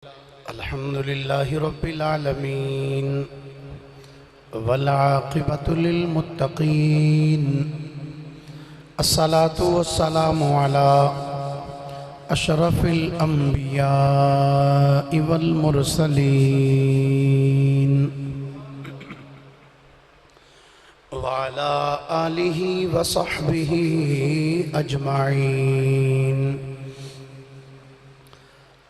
الحمد لله رب العالمين والعاقبة للمتقين الصلاة والسلام على أشرف الأنبياء والمرسلين وعلى آله وصحبه أجمعين.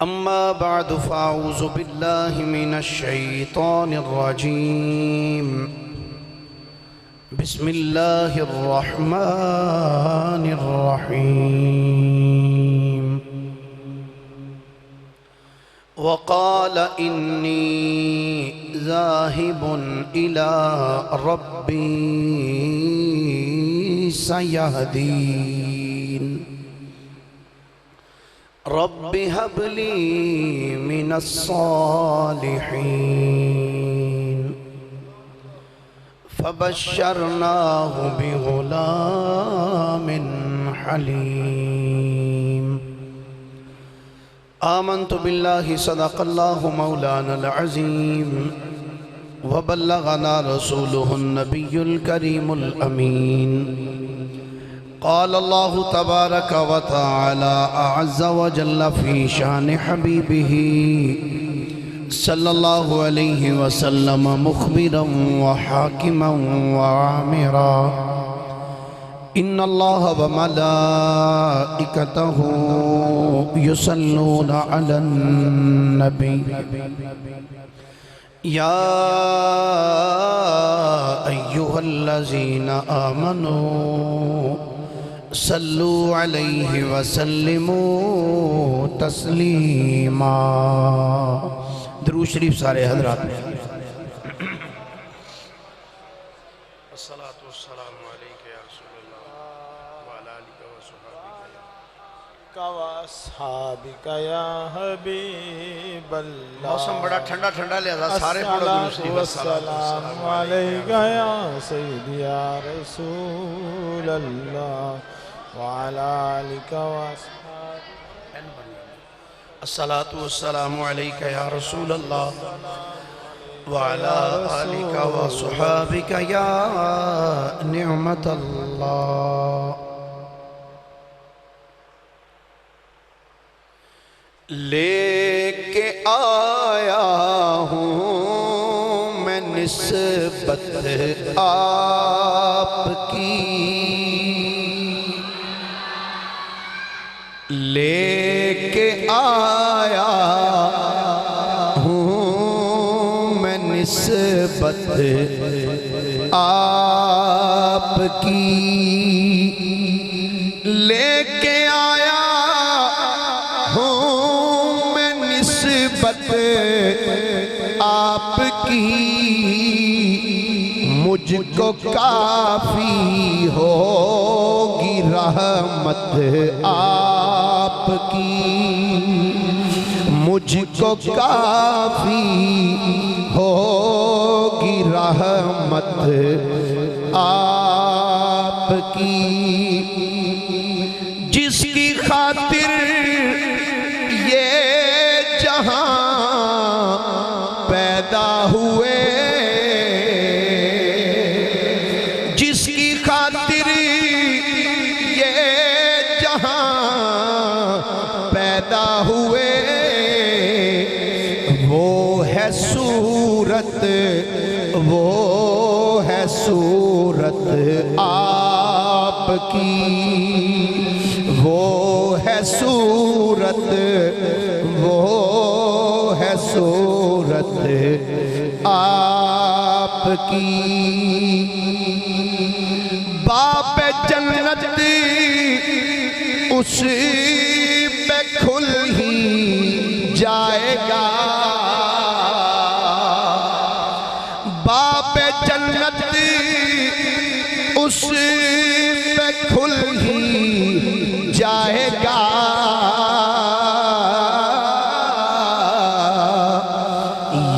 أما بعد فأعوذ بالله من الشيطان الرجيم. بسم الله الرحمن الرحيم. وقال إني ذاهب إلى ربي سيهدين. رب هب لي من الصالحين. فبشرناه بغلام حليم. آمنت بالله صدق الله مولانا العظيم وبلغنا رسوله النبي الكريم الأمين. قال الله تبارك وتعالى أعز وجل في شان حبيبه صلى الله عليه وسلم مخبرا وحاكما وعامرا. إن الله وملائكته يصلون على النبي يا أيها الذين آمنوا صلوا عليه وسلموا تسلیما. درود شریف سارے حضرات. الصلاة والسلام علیکہ یا رسول اللہ وعلی آلہ وصحابک یا حبیب اللہ. موسم بڑا ٹھنڈا ٹھنڈا لہذا سارے پڑھو درود شریف. السلام علیکہ یا سیدی یا رسول اللہ وعلی آلہ وصحابک. الصلاة والسلام علیکہ یا رسول اللہ وعلی آلہ وصحابک یا نعمت اللہ. لے کے آیا ہوں میں نسبت آپ کی. لے کے آیا ہوں میں نسبت آپ کی. لے کے آیا ہوں میں نسبت آپ کی. مجھ کو کافی ہوگی رحمت آپ کی. مجھ کو کافی ہوگی رحمت آپ کی. جس کی خاطر یہ جہاں پیدا ہوئے. جس کی خاطر یہ جہاں پیدا ہوئے. وہ ہے صورت آپ کی. وہ ہے صورت آپ کی. باب جنت اس پہ کھل ہی جائے گا. باب جنت اس پہ کھل ہی جائے گا.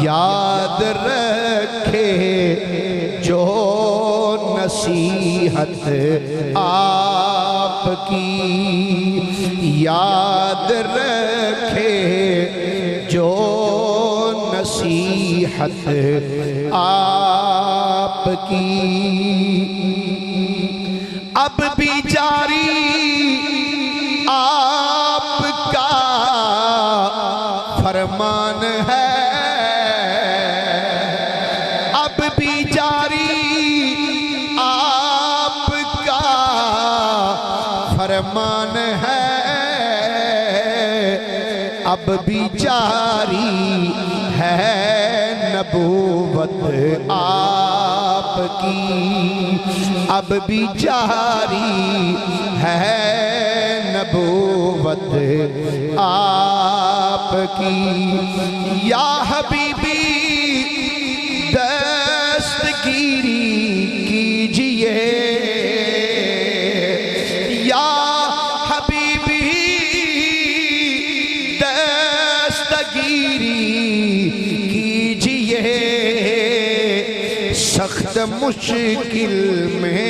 یاد رکھے جو نصیحت آپ کی. یاد رکھے جو نصیحت آپ کی اب بھی جاری آپ کا فرمان ہے، اب بھی جاری آپ کا فرمان ہے، اب بھی جاری ہے نبوت آپ کی، اب بھی جاری ہے نبوت آپ کی۔ یا حبیبی دستگیری کیجئے، یا حبیبی دستگیری کیجئے، سخت مشکل میں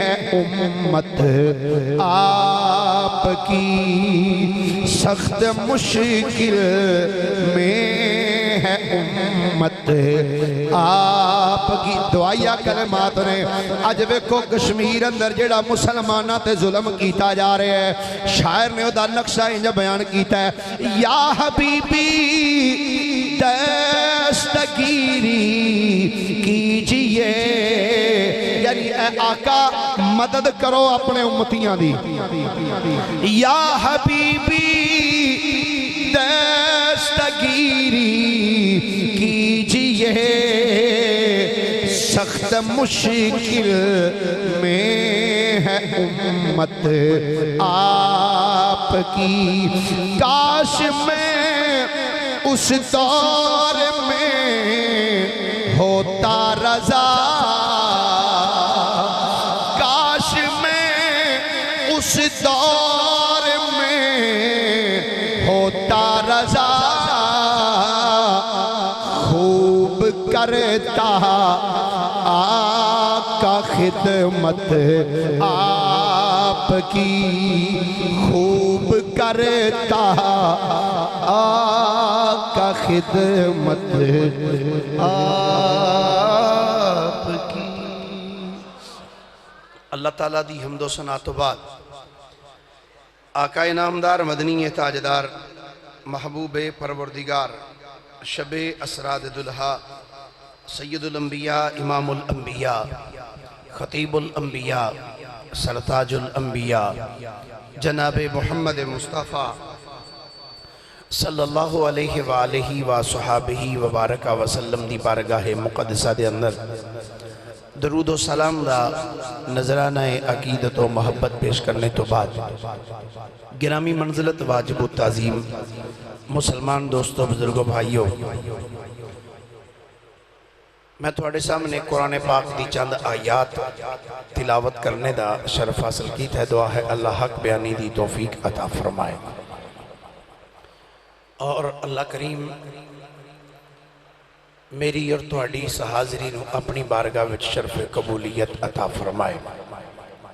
ہے امت آپ کی، سخت مشکل میں ہے امت آپ کی۔ دعائیہ کلمات نے اج ویکھو کشمیر اندر جیڑا مسلمانہ تے ظلم کیتا جا رہے ہیں، شاعر نے دا نقشہ انجا بیان کیتا ہے، یا حبیبی دستگیری کیجئے، یعنی اے آقا مدد کرو اپنے امتیاں دی۔ یا حبیبی دستگیری کیجئے، سخت مشکل میں ہے امت آپ کی۔ کاش میں اس دور میں ہوتا رضا، کاش میں اس دور میں ہوتا رضا، خوب کرتا آقا خدمت آپ کی، خوب کرتا آقا خدمت آپ کی۔ اللہ تعالیٰ دی حمد و ثنا تو بعد آقا نامدار مدنی تاجدار محبوب پروردگار شب اسراد دلہا سید الانبیاء امام الانبیاء خطیب الانبیاء سرتاج الانبیاء جناب محمد مصطفیٰ صلی اللہ علیہ وآلہ وصحابہ وبارکہ وسلم دی بارگاہ مقدسہ دے اندر درود و سلام دا نظرانہ عقیدت و محبت پیش کرنے تو بعد گرامی منزلت واجب و تعظیم مسلمان دوستوں بزرگوں بھائیوں، میں تھوڑے سامنے قرآن پاک دی چند آیات تلاوت کرنے دا شرف حاصل کی ہے۔ دعا ہے اللہ حق بیانی دی توفیق عطا فرمائے اور اللہ کریم میری اور تہاڈی اس حاضری نو اپنی بارگاہ وچ شرف قبولیت عطا فرمائے۔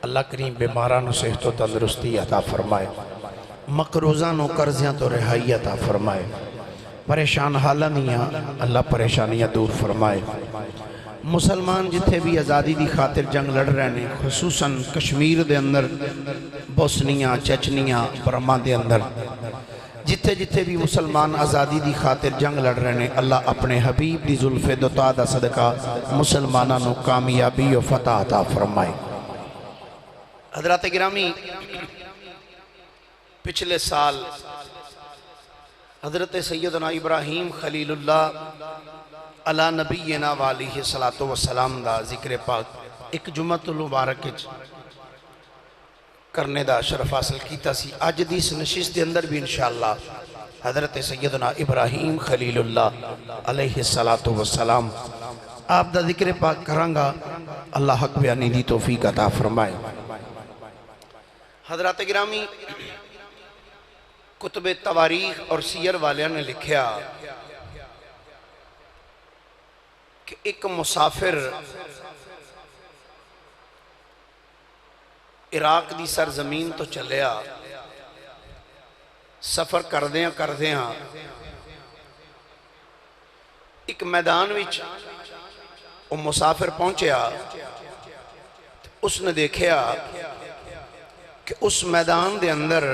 اللہ کریم بیماراں نو صحت و تندرستی عطا فرمائے، مقروضاں نو قرضیاں تو رہائی عطا فرمائے، پریشان حالاں دیاں اللہ پریشانیاں دور فرمائے۔ مسلمان جتھے بھی آزادی دی خاطر جنگ لڑ رہے ہیں، خصوصاً کشمیر دے اندر، بوسنیاں چچنیاں برما دے اندر جتھے جتھے بھی مسلمان آزادی دی خاطر جنگ لڑ رہے ہیں، اللہ اپنے حبیب دی زلف دوتا دا صدقہ مسلمانہ نو کامیابی و فتح عطا فرمائے۔ حضرات گرامی، پچھلے سال حضرت سیدنا ابراہیم خلیل اللہ علی نبینا وعلیہ السلام دا ذکر پاک ایک جمعۃ المبارک کرنے دا شرف حاصل کیتا سی۔ آج دی اس نشست دے اندر بھی انشاءاللہ حضرت سیدنا ابراہیم خلیل اللہ علیہ السلام آپ دا ذکر پاک کرانگا، اللہ حق بیانی دی توفیق عطا فرمائے۔ حضرات گرامی، کتب تواریخ اور سیر والیاں نے لکھیا کہ ایک مسافر عراق دی سرزمین تو چلیا، سفر کردیاں ایک میدان وچ وہ مسافر پہنچیا، اس نے دیکھیا کہ اس میدان دے اندر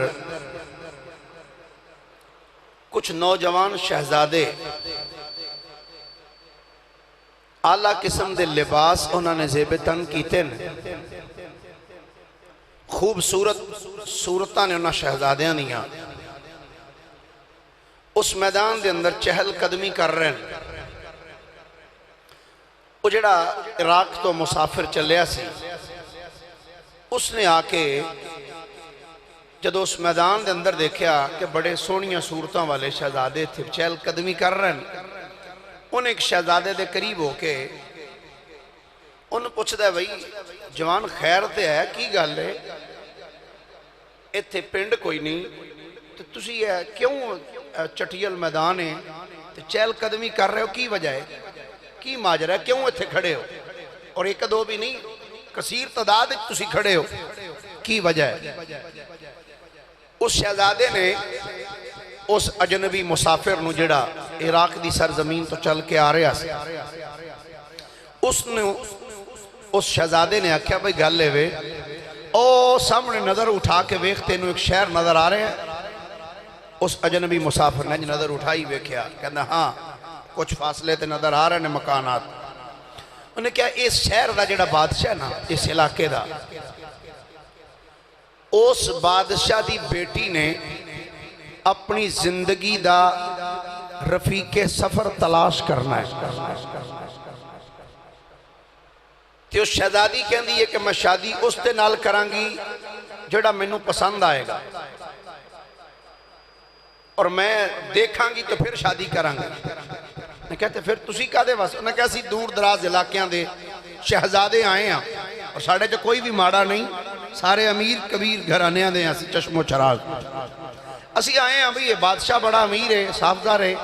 کچھ نوجوان شہزادے اعلیٰ قسم دے لباس انہوں نے زیب تن کیتے ہیں، خوبصورت صورتاں نے انہاں شہزادیاں دیا اس میدان دے اندر چہل قدمی کر رہے ہیں۔ وہ جڑا عراق تو مسافر چلیا سی، اس نے آ کے جدو اس میدان دے اندر دیکھیا کہ بڑے سونیاں صورتاں والے شہزادے تھے چہل قدمی کر رہے ہیں، انہیں ایک شہزادے دے قریب ہو کے انہیں پوچھتا ہے بھائی جوان خیر تے ہے کی گل ہے، ایتھے پنڈ کوئی نہیں تو تسی کیوں چٹیل میدان ہے تو چہل قدمی کر رہے ہو، کی وجہ ہے، کی ماجرہ ہے، کیوں ایتھے کھڑے ہو، اور ایک دو بھی نہیں کثیر تعداد تسی کھڑے ہو، کی وجہ ہے؟ اس شہزادے نے اس اجنبی مسافر نو جڑا عراق دی سرزمین تو چل کے آ رہا سی، اس شہزادے نے آکھیا بھئی گل لے وے او سامنے نظر اٹھا کے ویکھتے انہوں ایک شہر نظر آ رہے ہیں۔ اس اجنبی مسافر نے نظر اٹھائی ویکھیا، کہنا ہاں کچھ فاصلے تے نظر آ رہے ہیں مکانات۔ انہیں کہا اس شہر دا جڑا بادشاہ نا اس علاقے دا، اس بادشاہ دی بیٹی نے اپنی زندگی دا رفیق سفر تلاش کرنا ہے، تو اس شہزادی کہندی ہے کہ میں شادی اس تے نال کران گی جڑا مینوں پسند آئے گا، اور میں دیکھاں گی تو پھر شادی کران گی۔ انہیں کہتے پھر تسی کا دے واسطے؟ انہیں کہا سی دور دراز علاقیاں دے شہزادے آئے ہیں اور ساڑھے جو کوئی بھی ماڑا نہیں، سارے امیر کبیر گھرانیاں دے ہیں، اسی چشم و چراغ اسی آئے ہیں بھئی یہ بادشاہ بڑا امیر ہے، صافدار ہے،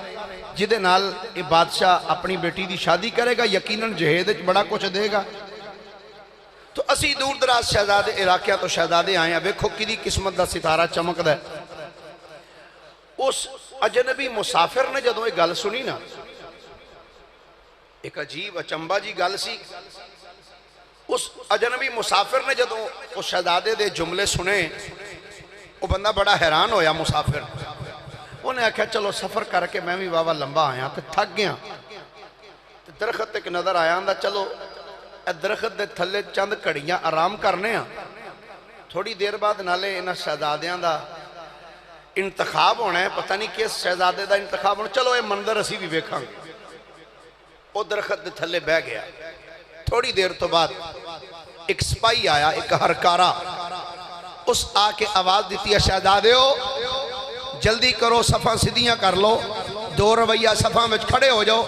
جدے نال یہ بادشاہ اپنی بیٹی دی شادی کرے گا، یقیناً جہیز بڑا کچھ دے گا، تو اسی دور دراز شہزادے علاقیاں تو شہزادے آئے ہیں، ویکھو کدی قسمت دا ستارہ چمک دا ہے۔ اس اجنبی مسافر نے جدوں یہ گل سنی نا، ایک عجیب اچنبا جی گل سی، اس اجنبی مسافر نے جدوں اس شہزادے دے جملے سنے، وہ بندہ بڑا حیران ہویا مسافر، انہیں آکھا چلو سفر کر کے میں بھی بابا لمبا آیا تو تھک گیا، درخت ایک نظر آیا اندہ چلو درخت دے تھلے چند کڑیاں آرام کرنے ہیں، تھوڑی دیر بعد نالے انہاں شہزادیاں دا انتخاب ہونا ہے، پتہ نہیں کس شہزادے دا انتخاب ہونا، چلو یہ منظر اسی بھی ویکھاں گے۔ وہ درخت دے تھلے بہ گیا، تھوڑی دیر تو بعد ایک سپاہی آیا، ایک ہرکارا، اس آ کے آواز دیتی ہے شہزادے ہو جلدی کرو صفحہ سدھیاں کر لو، دو رویہ صفحہ میں کھڑے ہو جاؤ،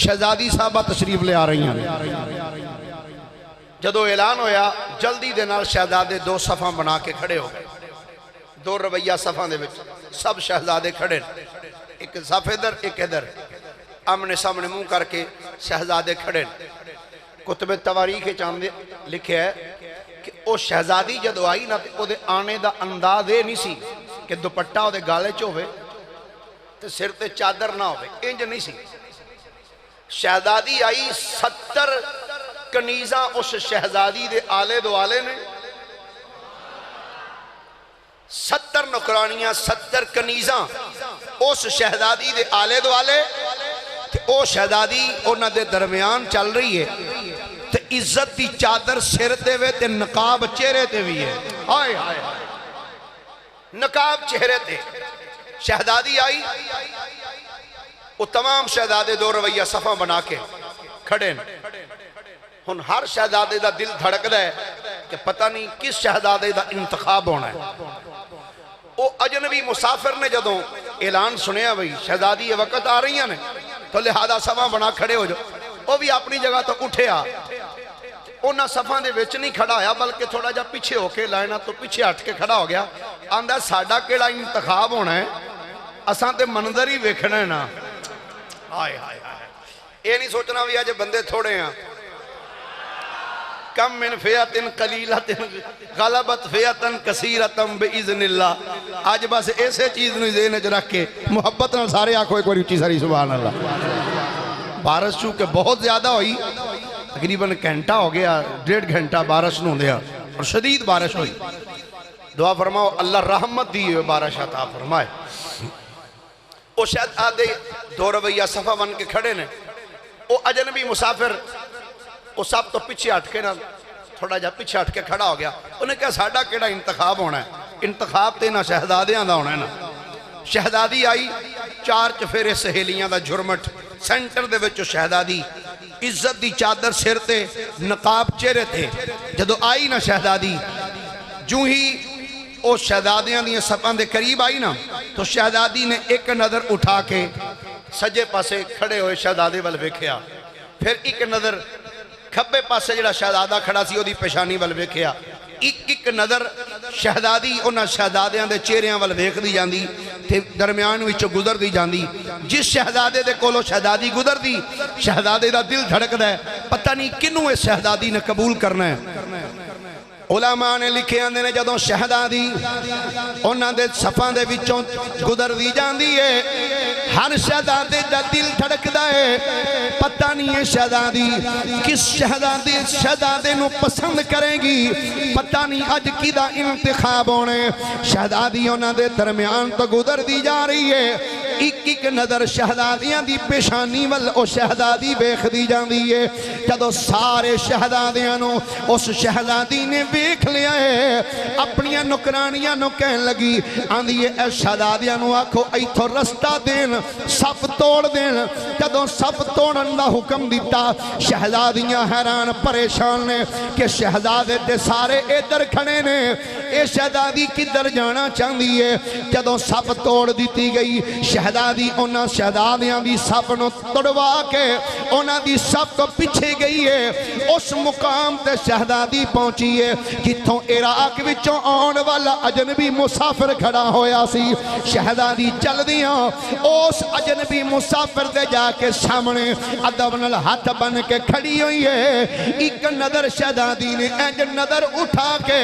شہزادی صاحبہ تشریف لے آ رہی ہیں۔ جدو اعلان ہویا جلدی دے نال شہزادے دو صفحہ بنا کے کھڑے ہو گئے، دو رویہ صفحہ دے وچ سب شہزادے کھڑے، ایک صف ادھر ایک ادھر، آمنے سامنے منہ کر کے شہزادے کھڑے۔ کتب تواریخ چاندے لکھے ہے کہ او شہزادی جدو آئی نا او دے آنے دا انداز نہیں سی کہ دوپٹہ او دے گالے چوہے تے سر تے چادر نہ ہوئے، انج نہیں سی۔ شہزادی آئی 70 کنیزاں اس شہزادی دے آلے دو آلے نے، 70 نکرانیاں 70 کنیزاں اس شہزادی دے آلے دو آلے، تے او شہزادی انہاں دے درمیان چل رہی ہے، تے عزت دی چادر سر تے وے تے نقاب چہرے تے بھی ہے، آئے آئے نقاب چہرے تے۔ شہزادی آئی، وہ تمام شہزادے دو رویہ صفحہ بنا کے کھڑے، ہن ہر شہزادے دا دل دھڑک دا ہے کہ پتہ نہیں کس شہزادے دا انتخاب ہونا ہے۔ وہ اجنبی مسافر نے جدوں اعلان سنیا بھئی شہزادی یہ وقت آ رہی ہیں تو لہذا صفحہ بنا کھڑے ہو جاؤ، وہ بھی اپنی جگہ تو اٹھیا، انہاں صفحہ دے وچ نہیں کھڑا ہویا بلکہ تھوڑا جا پیچھے ہو کے لائنہ تو پیچھے ہٹ کے کھڑا ہو گیا، آندہ ساڈا کیڑا انتخاب ہونا ہے، اساں تے منظر ہی ویکھنا ہے نا۔ آئے آئے آئے یہ نہیں سوچنا بھی آج بندے تھوڑے ہیں، کم من فیعت قلیلت غلبت فیعت کثیرت بإذن اللہ۔ آج بس ایسے چیز نہیں ذہن وچ رکھ کے محبت نال سارے آنکھوں ایک بار اچھی ساری سبحان اللہ۔ بارش چونکہ بہت زیادہ ہوئی، تقریباً گھنٹہ ہو گیا، 1.5 گھنٹہ بارش نہ ہوندیا اور شدید بارش ہوئی. دعا فرماؤ اللہ رحمت دی ہوئے بارش عطا فرمائے. وہ شاید آدھے 2 رویہ صفحہ بن کے کھڑے نے، وہ اجنبی مسافر وہ سب تو پیچھے ہٹ کے نا تھوڑا جا پیچھے ہٹ کے کھڑا ہو گیا. انہیں کہا ساڈا کیڑا انتخاب ہونا ہے، انتخاب تے نہ شہزادیاں دا ہونا ہے نا. شہزادی آئی، 4 چفیرے سہیلیاں دا جھرمٹ، سینٹر دے وچوں شہزادی، عزت دی چادر سر تے، نقاب چہرے تے. جدو آئی نا شہزادی، جو ہی او شہزادیاں دیاں صفاں دے قریب آئی نا تو شہزادی نے ایک نظر اٹھا کے سجے پاسے کھڑے ہوئے شہزادے ول ویکھیا، پھر ایک نظر کھبے پاسے جڑا شہزادہ کھڑا سی او دی پیشانی ول ویکھیا. ایک نظر شہزادی انہاں شہزادیاں دے چہریاں ول ویکھ دی جاندی تے درمیان وچوں گزر دی جاندی. جس شہزادے دے کولو شہزادی گزر دی، شہزادے دا دل دھڑکدا ہے، پتہ نہیں کنوں اس شہزادی نے قبول کرنا ہے. علماء نے لکھے آندے نے جدوں شہزادی انہاں دے صفاں دے وچوں گزر دی جاندی ہے، ہر شہزادے دا دل دھڑکدا ہے، پتہ نہیں ہے شہزادی کس شہزادے نو پسند کرے گی، پتہ نہیں اج کیدا انتخاب ہونے. شہزادی انہاں دے درمیان تو گزر دی جا رہی ہے، ایک نظر شہزادیاں دی پیشانی ول او شہزادی ویکھ دی جاندی ہے. جدوں سارے شہزادیاں نو اس شہزادی نے ویکھ لیا ہے، اپنیاں نکرانیاں نو کہن لگی، آندی اے شہزادیاں نو آکھو ایتھوں رستہ دین، صف توڑ دین. جدوں صف توڑن دا حکم دیتا، شہزادیاں حیران پریشان نے کہ شہزادے تے سارے ادھر کھڑے نے، اے شہزادی کدھر جانا چاہندی ہے. جدوں صف توڑ دیتی گئی، شہزادی انہاں شہزادیاں دی صف نو توڑوا کے انہاں دی صف کو پیچھے گئی ہے. اس مقام تے شہزادی پہنچی ہے جتھوں عراق وچوں آن والا اجنبی مسافر کھڑا ہویا سی. شہزادی چل دیاں اس اجنبی مسافر دے جا کے سامنے ادب نال ہاتھ بن کے کھڑی ہوئی ہے. ایک نظر شہزادی نے انج نظر اٹھا کے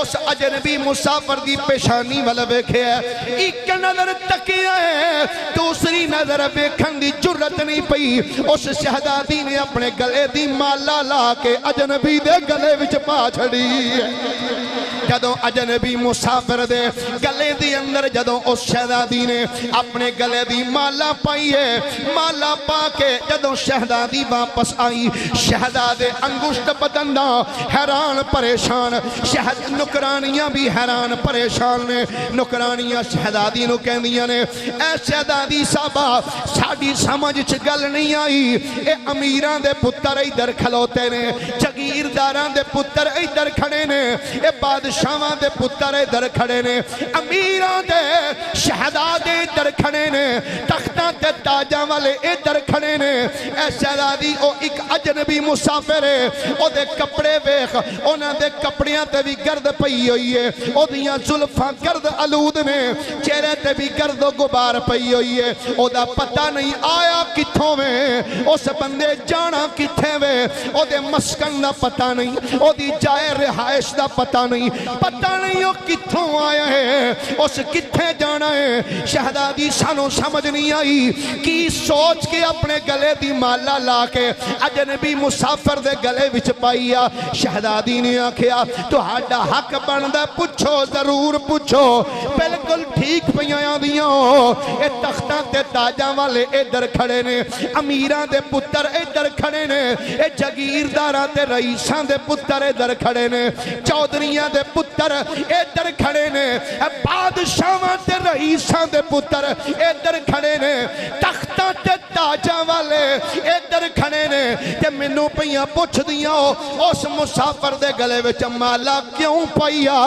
اس اجنبی مسافر دی پیشانی ول ویکھیا، ایک نظر تکیا ہے، دوسری نظر ویکھن دی جرت نہیں پئی. اس شہزادی نے اپنے گلے دی مالا لا کے اجنبی دے گلے وچ پا چھڑی. جدوں اجنبی مسافر دے گلے دی اندر جدوں اس شہزادی نے اپنے گلے دی مالا پائی ہے، مالا پا کے جدوں شہزادی واپس آئی، شہزادے انگشت بدندہ حیران پریشان، نکرانیاں بھی حیران پریشان نے. نکرانیاں شہزادی نو کہندیاں نے، اے شہزادی صاحبہ ساڈی سمجھ چ گل نہیں آئی، اے امیراں دے پتر ادھر کھلوتے نے، جگیرداراں دے پتر ادھر کھڑے نے، اے بادشاہاں دے پتر ادھر کھڑے نے، امیراں دے شہزادے ادھر کھڑے نے، تختاں تے تاجاں والے ادھر کھڑے نے. اے شہزادی او ایک اجنبی مسافر ہے، او دے کپڑے ویکھ، انہاں دے کپڑیاں تے بھی گرد پئی ہوئی ہے، او دیاں زلفاں گرد آلود نے، چہرے تے بھی گرد و غبار پئی ہوئی ہے. او دا پتہ نہیں آیا کتھوں میں، اس بندے جانا کتھے وے، او دے مسکن دا پتہ نہیں، او دی جائے رہائش دا پتہ نہیں، پتہ نہیں او کتھوں آیا ہے، اس کتھے جانا ہے. شہزادی سانو سمجھ نہیں آئی کی سوچ کے اپنے گلے دی مالا لا کے اجنبی مسافر دے گلے وچ پائیا. شہزادی نے آکھیا تہاڈا حق بندا، پوچھو ضرور پوچھو، بالکل ٹھیک پیاں دیاں. اے تختاں تے تاجاں والے ادھر کھڑے نے، امیراں دے پتر ادھر کھڑے نے، اے جگیرداراں تے رئیساں دے پتر ادھر کھڑے نے، چودھریاں دے پتر ادھر کھڑے نے، بادشاہاں تے رئیساں دے پتر ادھر کھڑے نے، تختاں تے تاجاں والے ادھر کھڑے نے. تے مینوں پیاں پوچھ دیاں اس مسافر دے گلے وچ مالا کیوں پائیا؟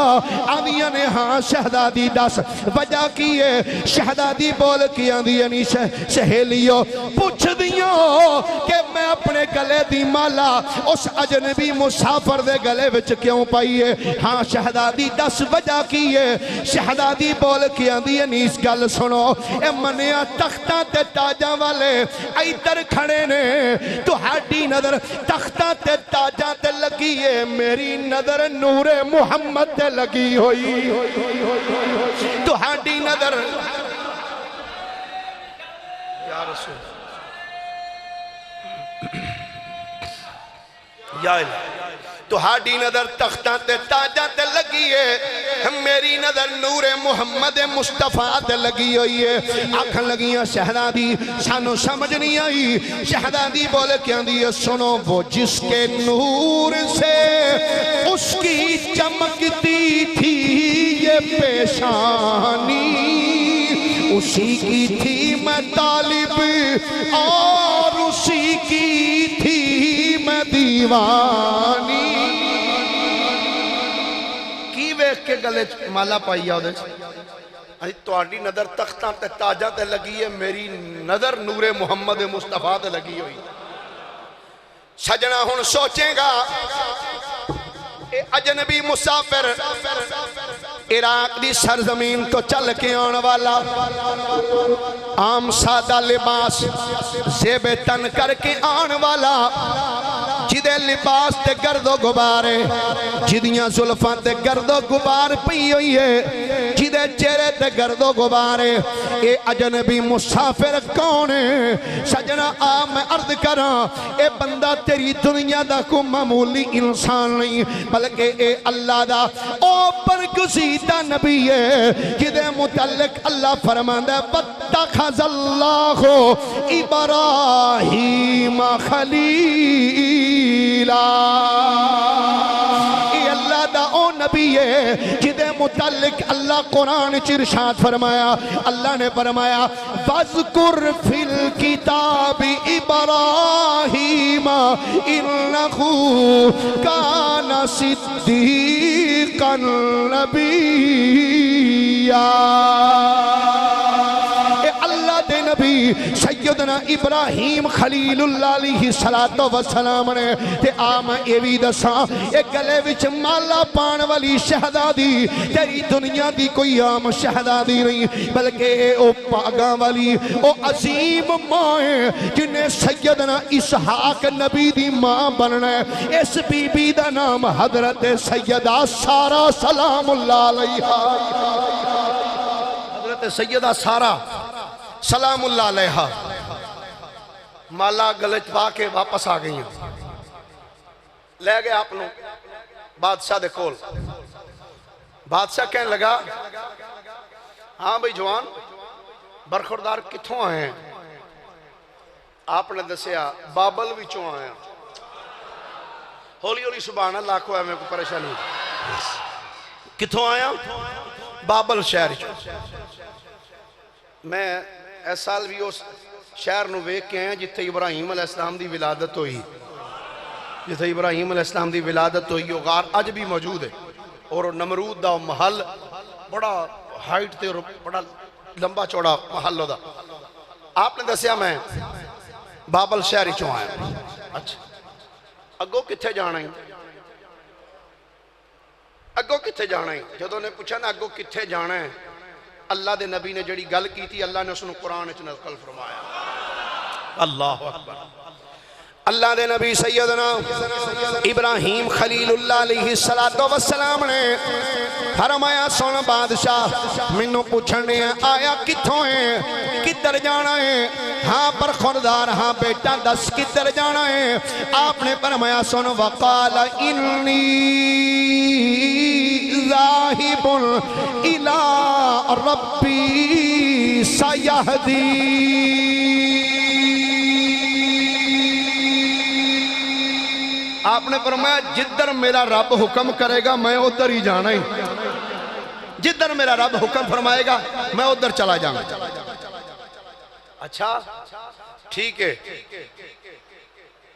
آندیاں نے ہاں شہزادی دس وجہ کی ہے. شہزادی بول کے آندیاں نی سہیلیو پوچھ دیاں کہ میں اپنے گلے دی مالا اس اجنبی مسافر دے گلے وچ کیوں پائی ہے؟ ہاں شہزادی دس وجہ کی ہے. شہزادی بول کے آندیاں نی اس گل سنو، اے منیا تختاں تے تاجاں والے ادھر کھڑے نے، تہاڈی نظر تختاں تے تاجاں تے لگی ہے، میری نظر نور محمد تے لگی ہوئی. تہاڈی نظر یا رسول یا الہ تہاڈی نظر تختاں تے تاجاں تے لگی ہے، میری نظر نور محمد مصطفیٰ تے لگی ہوئی ہے۔ آنکھاں لگیاں شہزادی سانو سمجھ نہیں آئی، شہزادی بولے کیا دیئے سنو وہ جس کے نور سے اس کی چمکتی تھی یہ پیشانی، اسی کی تھی میں طالب اور اسی کی تھی میں دیوانی۔ کی ویکھ کے گلے مالا پائی آدھے تواڈی نظر تختاں تے تاجاں تے لگی ہے، میری نظر نور محمد مصطفیٰ تے لگی ہوئی۔ سجنا ہن سوچیں گا اے اجنبی مسافر عراق دی سرزمین تو چل کے آن والا، عام سادہ لباس زیب تن کر کے آن والا، جدے لباس تے گرد و غبارے، جدیاں زلفاں تے گرد و غبار پئی ہوئی ہے، جدے چہرے تے گرد و غبارے، اے اجنبی مسافر کون ہے؟ سجنا میں عرض کراں اے بندہ تیری دنیا دا کو معمولی انسان نہیں، بلکہ اے اللہ دا اوپر گزیدہ نبی ہے، جدے متعلق اللہ فرماندہ ہے وَاتَّخَذَ اللَّهُ إِبْرَاهِيمَ خَلِيلًا۔ اے اللہ دا او نبی ہے جدے متعلق اللہ قرآن ارشاد فرمایا، اللہ نے فرمایا وَاذْكُرْ فِي الْكِتَابِ إِبْرَاهِيمَ إِنَّهُ كَانَ صِدِّيقًا نَبِيًّا۔ دے نبی سیدنا ابراہیم خلیل اللہ علیہ السلام نے تے آم ایوی دساں ایک گلے وچ مالا پان والی شہزادی تیری دنیا دی کوئی عام شہزادی نہیں، بلکہ او پاگاں والی او عظیم ماں ہے جنہیں سیدنا اسحاق نبی دی ماں بننا ہے۔ اس بی بی دا نام حضرت سیدہ سارہ سلام اللہ علیہ، حضرت سیدہ سارہ سلام اللہ علیہ مالا گلچ پا کے واپس آ گئی ہیں، لے گئے آپ نے بادشاہ دے کول۔ بادشاہ کہنے لگا ہاں بھئی جوان برخوردار کتھوں آئے ہیں؟ آپ نے دسیا بابل وچوں آئے ہیں۔ ہولی ہولی سبحان اللہ کو ہے میں کو پریشانی کتھوں آیا؟ بابل شہر چوں۔ میں اس سال بھی اس شہر نو ویکھ کے ہیں جتھے ابراہیم علیہ السلام دی ولادت ہوئی، جتھے ابراہیم علیہ السلام دی ولادت ہوئی وہ غار اج بھی موجود ہے، اور نمرود دا محل بڑا ہائٹ تے اور بڑا لمبا چوڑا محل دا۔ آپ نے دسیا میں بابل شہر چوں آیا۔ اچھا اگو کتھے جانا ہے؟ اگو کتھے جانا ہے؟ جدوں نے پوچھا نا اگو کتھے جانا ہے، اللہ دے نبی نے جڑی گل کی تھی اللہ نے اس نے قرآن اچھ نقل فرمایا۔ اللہ اکبر۔ اللہ دے نبی سیدنا ابراہیم خلیل اللہ علیہ السلام نے فرمایا سن بادشاہ مینوں پوچھنے آیا کتھوں ہے، کدھر جانا ہے؟ ہاں برخوردار ہاں بیٹا دس کدھر جانا ہے؟ آپ نے فرمایا سن وقال انی ذاہب الی ربی سیہدی۔ آپ نے فرمایا جدھر میرا رب حکم کرے گا میں ادھر ہی جانا ہی، جدھر میرا رب حکم فرمائے گا میں ادھر چلا جانا۔ اچھا ٹھیک ہے۔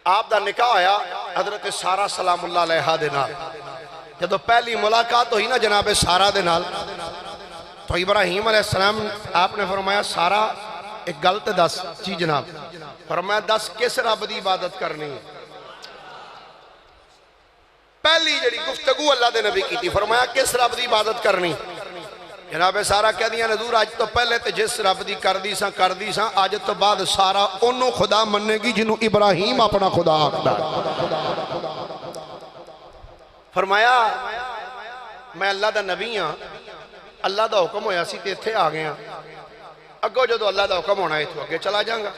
آپ دا نکاح آیا حضرت سارہ سلام اللہ علیہ دے نال۔ جب پہلی ملاقات ہوئی نا جناب سارہ دے نال تو ابراہیم علیہ السلام آپ نے فرمایا سارہ ایک گل تے دس۔ جی جناب۔ فرمایا دس کس رب دی عبادت کرنی ہے؟ پہلی جڑی گفتگو اللہ دے نبی کی تھی فرمایا کس رب دی عبادت کرنی؟ جناب سارہ کہہ دیا نظور آج تو پہلے تے جس رب دی کر دی ساں آج تو بعد سارہ انہوں خدا مننے گی جنہوں ابراہیم اپنا خدا آکھدا۔ فرمایا میں اللہ دا نبی ہاں، اللہ دا حکم ہویا سی تے تھے آ گئے ہاں، اگو جو اللہ دا حکم ہونا ہے تو اگے چلا جاؤں گا۔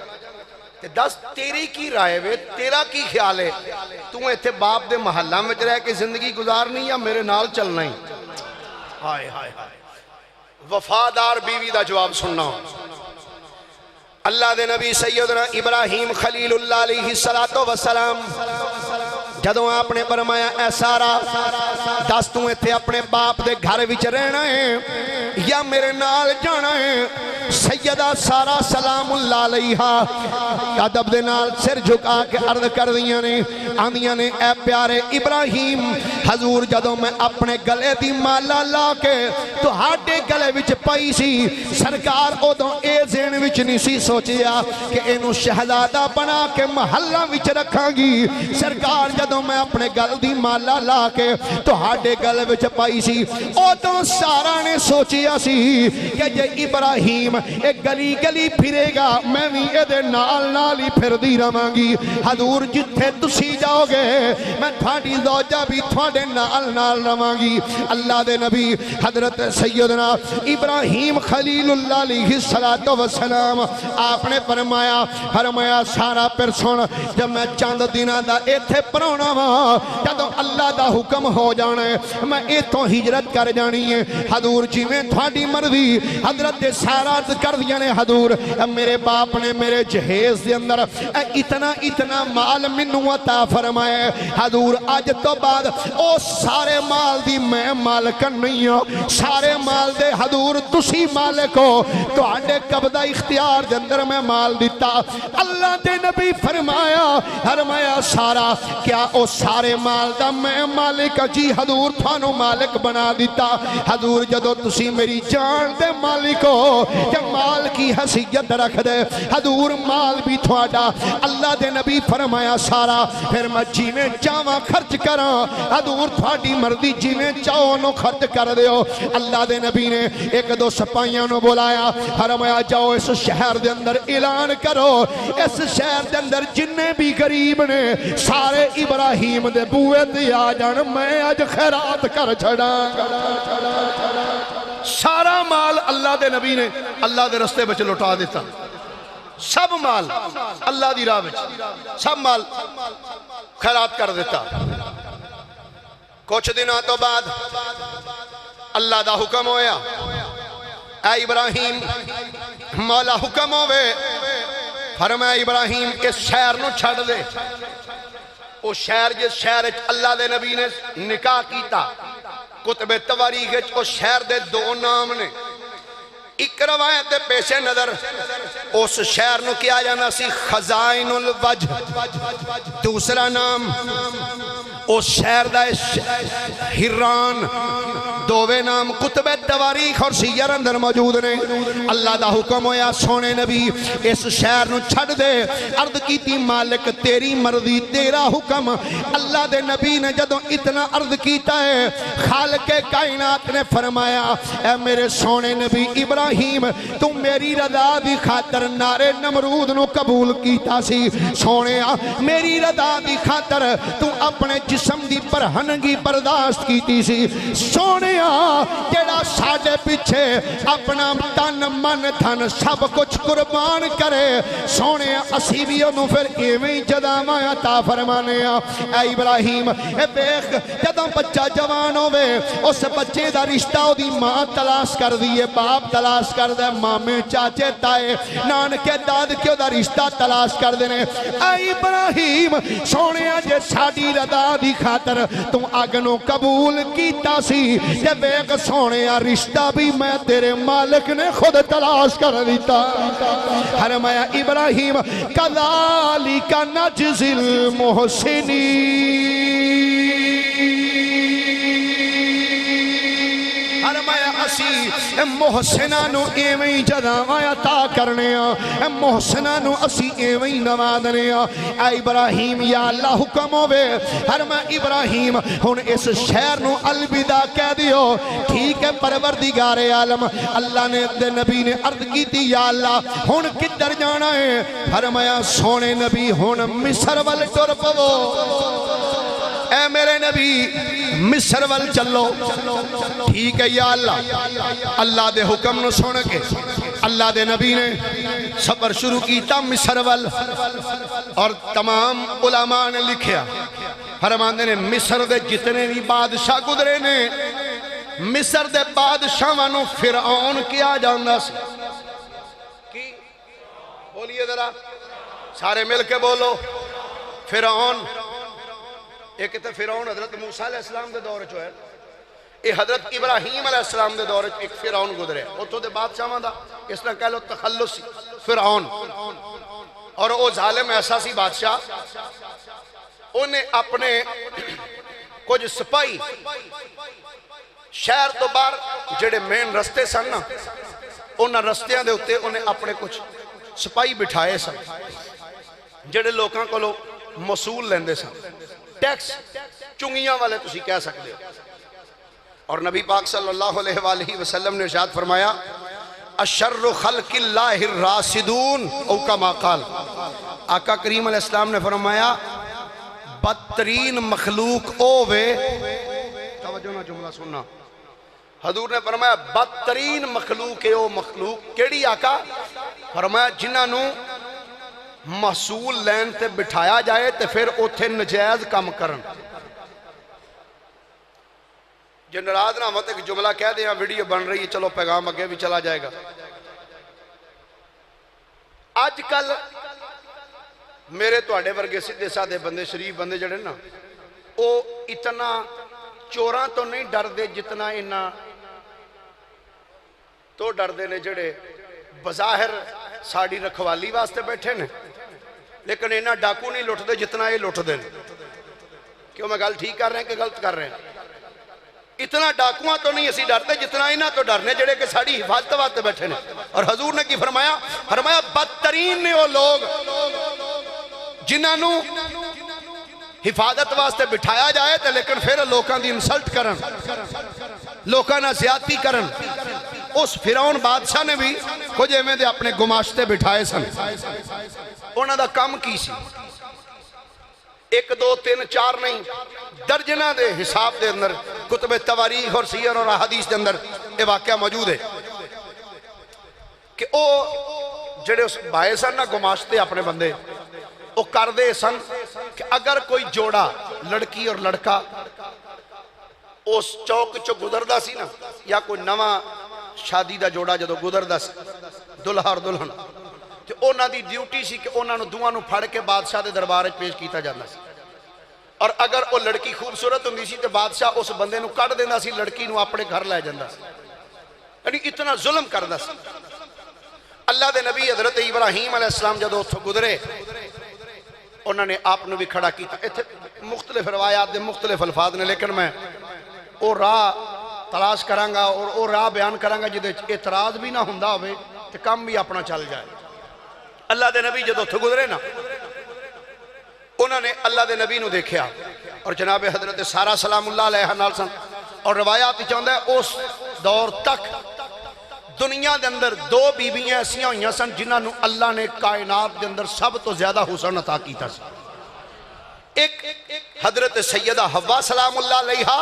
تے دس تیری کی رائے وے، تیرا کی خیال ہے؟ تو ایتھے باپ دے محلہ میں رہ کے زندگی گزارنی یا میرے نال چلنا ہی؟ ہائے ہائے ہائے، وفادار بیوی دا جواب سننا۔ اللہ دے نبی سیدنا ابراہیم خلیل اللہ علیہ السلام جدوں آپ نے فرمایا اے سارا دس تو ایتھے اپنے باپ دے گھر وچ رہنا ہے یا میرے نال جانا ہے؟ سیدہ سارا سلام اللہ علیہا ادب دے نال سر جھکا کے عرض کر دیاں نے، آندیاں نے اے پیارے ابراہیم حضور جدوں میں اپنے گلے دی مالا لا کے تو ہاڈے گلے وچ پئی سی، سرکار ادوں اے ذہن وچ نہیں سی سوچیا کہ اینو شہزادہ بنا کے محلہ وچ رکھاں گی۔ سرکار جدوں میں اپنے گل دی مالا لا کے تو ہاڈے گلے وچ پئی سی، ادوں سارا نے سوچیا سی کہ جے ابراہیم ایک گلی گلی پھرے گا میں بھی ایدے نال نال ہی پھر دی رہاں گی۔ حضور جتھے تسی جاؤ گے میں تھاڑی زوجہ بھی تھاڑے نال نال رہاں گی۔ اللہ دے نبی حضرت سیدنا ابراہیم خلیل اللہ علیہ السلام آپ نے فرمایا سارا پر سن، جب میں چاند دنہ دا ایتھے پرونا وا جدوں اللہ دا حکم ہو جانا ہے میں ایتھوں ہجرت کر جانی ہے۔ حضور جی میں تھاڑی مرضی۔ حضرت سارا کر دیا نے حضور میرے باپ نے میرے جہیز دے اندر اتنا مال منو عطا فرمائے، حضور آج تو بعد او سارے مال دی میں مالکن نہیں ہوں، سارے مال دے حضور تسی مالک ہو، تو آڈے قبضہ اختیار دے اندر میں مال دیتا۔ اللہ دے نبی فرمایا سارا کیا او سارے مال دا میں مالک؟ جی حضور تھانو مالک بنا دیتا۔ حضور جدو تسی میری جان دے مالک ہو کہ مال کی حیثیت رکھ دے، حضور مال بھی تھوڑا۔ اللہ دے نبی فرمایا سارا پھر میں جی میں چاہاں خرچ کراں، حضور تھوڑی مردی جی میں چاہو نو خرچ کر دیو۔ اللہ دے نبی نے ایک دو سپاہیاں نو بلایا، فرمایا جاؤ اس شہر دے اندر اعلان کرو، اس شہر دے اندر جننے بھی غریب نے سارے ابراہیم دے بوئے تے آ جان، میں آج خیرات کر چھڑاں گا۔ سارا مال اللہ دے نبی نے اللہ دے رستے بچ لٹا دیتا، سب مال اللہ دی راہ بچ سب مال خیرات کر دیتا۔ کچھ دنوں تو بعد اللہ دا حکم ہویا اے ابراہیم مولا حکم ہوئے، فرمایا ابراہیم اس شہر نو چھڑ دے۔ او شہر جس شہر اللہ دے نبی نے نکاح کیتا، کتب تواریخ اس شہر دے دو نام نے، ایک روایت پیش نظر اس شہر نو کیا جانا سی خزائن الوجہ، دوسرا نام اس شہر دا ہران، دووے نام کتب تواریخ اور سیر اندر موجود نے۔ اللہ دا حکم ہویا سونے نبی اس شہر نو چھڑ دے، عرض کی تی مالک تیری مرضی تیرا حکم۔ اللہ دے نبی نے جدوں اتنا عرض کیتا ہے، خالق کائنات نے فرمایا اے میرے سونے نبی ابراہیم تو میری رضا دی خاطر نارے نمرود نو قبول کیتا سی، سونے میری رضا دی خاطر تو اپنے جسم دی پرہنگی برداشت کیتی سی، سونے جیڑا ساڑے پیچھے اپنا تن من دھن سب کچھ قربان کرے، سونے اسی بھی انہوں پھر ایویں جدامہ عطا فرمانے۔ اے ابراہیم اے بیخ جدوں بچہ جوان ہوئے اس بچے دا رشتہ ہو دی ماں تلاش کر دیئے، باپ تلاش کر دے، مامے چاچے تائے نانکے داد کیوں دا رشتہ تلاش کر دینے۔ اے ابراہیم سونے جے ساڑی رضا دی خاطر تو آگنوں قبول کیتا سی، کہ بیگ سونے رشتہ بھی میں تیرے مالک نے خود تلاش کر دیتا۔ فرمایا ابراہیم کذالک نجزی المحسنین، فرمایا اسی محسنانو ایویں جزاواں عطا کرنے ہیں، محسنانو اسی ایویں نوازنے ہیں۔ اے ابراہیم یا اللہ حکم ہوئے، فرمایا ابراہیم ہن اس شہر نو الوداع کہہ دیو، ٹھیک ہے پروردگار عالم۔ اللہ نے دے نبی نے عرض کی تھی یا اللہ ہن کدھر جانا ہے؟ فرمایا سونے نبی ہن مصر ول ٹر پو، اے میرے نبی مصر ول چلو۔ ٹھیک ہے یا اللہ۔ اللہ دے حکم نو سن کے اللہ دے نبی نے سفر شروع کیتا مصر وال اور تمام علماء نے لکھیا فرماندے نے مصر دے جتنے بھی بادشاہ گزرے نے مصر دے بادشاہاں نو فرعون کیا جاندا سی کی بولیے ذرا سارے مل کے بولو فرعون ایک تے فرعون حضرت موسیٰ علیہ السلام دے دور چ ہے یہ حضرت ابراہیم علیہ السلام دے دور ایک فرعون گزرے اتوں دے بادشاہاں دا اس طرح کہہ لو تخلص فرعون اور وہ ظالم ایسا سی بادشاہ انہیں اپنے کچھ سپاہی شہر تو باہر جڑے مین رستے سن نا انہاں رستیاں دے ہوتے انہیں اپنے کچھ سپاہی بٹھائے سن جڑے لوکاں کو موصول لیندے سن ٹیکس چنگیاں والے تسی کہہ سکتے ہو اور نبی پاک صلی اللہ علیہ وآلہ وسلم نے ارشاد فرمایا اشر خلق اللہ الراسدون او کما قال آقا کریم علیہ السلام نے فرمایا بدترین مخلوق اووے توجہ نہ جملہ سننا حضور نے فرمایا بدترین مخلوق او مخلوق کیڑی آقا فرمایا جنہاں نو محصول لین تے بٹھایا جائے تے پھر اوتھے نجائز کم کرن جو ناراض نہ مت ایک جملہ کہہ دیں ویڈیو بن رہی ہے چلو پیغام آگے بھی چلا جائے گا آج کل میرے توڑے ورگے سدھے سادھے بندے شریف بندے جڑے نا وہ اتنا چوراں تو نہیں ڈر دے جتنا انہاں تو ڈر دے نے جڑے بظاہر ساڑی رکھوالی واسطے بیٹھے نے لیکن انہاں ڈاکو نہیں لٹ دے جتنا یہ لٹ دے کیوں میں گل ٹھیک کر رہے ہیں کہ غلط کر رہے ہیں اتنا ڈاکواں تو نہیں اسی ڈرتے جتنا انہاں تو ڈرنے جڑے کہ ساڑی حفاظت واسطے بیٹھے نے اور حضور نے کی فرمایا فرمایا بدترین نے وہ لوگ جنہاں نو حفاظت واسطے بٹھایا جائے تے لیکن پھر لوکاں دی انسلٹ کرن لوکاں نہ زیادتی کرن اس فرعون بادشاہ نے بھی کچھ ایویں دے اپنے گماشتے بٹھائے سن انہاں دا کم کی سی 1 2 3 4 نہیں درجنہ دے حساب دے اندر کتب تواریخ اور سیر اور حدیث دے اندر یہ واقعہ موجود ہے کہ او جڑے اس بھائی سن نہ گماشتے اپنے بندے وہ کر دے سن کہ اگر کوئی جوڑا لڑکی اور لڑکا اس چوک چو گزر دا سی نا یا کوئی نواں شادی دا جوڑا جدو گزر دا سی دلہا اور دلہن تو اونا دی ڈیوٹی سی کہ اونا نو دوانو پھڑ کے بادشاہ دے دربار پیش کیتا جانا سی اور اگر وہ لڑکی خوبصورت ہوندی سی تو بادشاہ اس بندے نو کٹ دینا سی لڑکی نو اپنے گھر لے جانا سی یعنی اتنا ظلم کردا سی اللہ دے نبی حضرت ابراہیم علیہ السلام جدو اتھو گزرے انہوں نے آپ نے بھی کھڑا کیتا ایتھے مختلف روایات دے مختلف الفاظ نے لیکن میں وہ راہ تلاش کرانگا اور وہ راہ بیان کرانگا جدے اعتراض بھی نہ ہوندا ہوئے تو کم بھی اپنا چل جائے اللہ دے نبی جدو اتھو گزرے نا انہوں نے اللہ دے نبی نو دیکھیا اور جناب حضرت سارہ سلام اللہ علیہ نال سن اور روایات چاہتا ہے اس دور تک دنیا دے اندر 2 بیویاں ایسیاں ہوئیاں سن جنہاں نو اللہ نے کائنات دے اندر سب تو زیادہ حسن عطا کیتا سی ایک حضرت سیدہ حوا سلام اللہ علیہا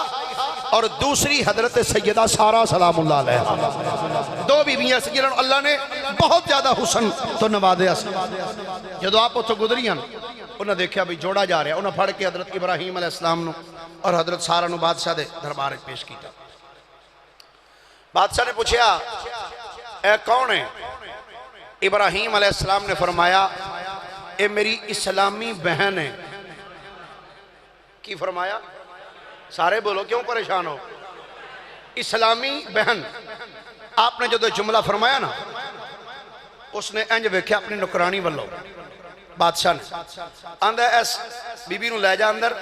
اور دوسری حضرت سیدہ سارہ سلام اللہ علیہا 2 بیویاں سے جنہاں اللہ نے بہت زیادہ حسن تو نوازیا سی جدو آپ اتھو گزریاں انہاں دیکھیا بھی جوڑا جا رہا انہاں پھڑ کے حضرت ابراہیم علیہ السلام نو اور حضرت سارہ نو بادشاہ دے دربار پیش کیتا بادشاہ نے پوچھیا اے کون ہے ابراہیم علیہ السلام نے فرمایا اے میری اسلامی بہن ہے کی فرمایا سارے بولو کیوں پریشان ہو اسلامی بہن آپ نے جو جملہ فرمایا نا اس نے انج ویکھیا اپنی نکرانی والو بادشاہ نے آندہ ایس بی بی نو لے جا اندر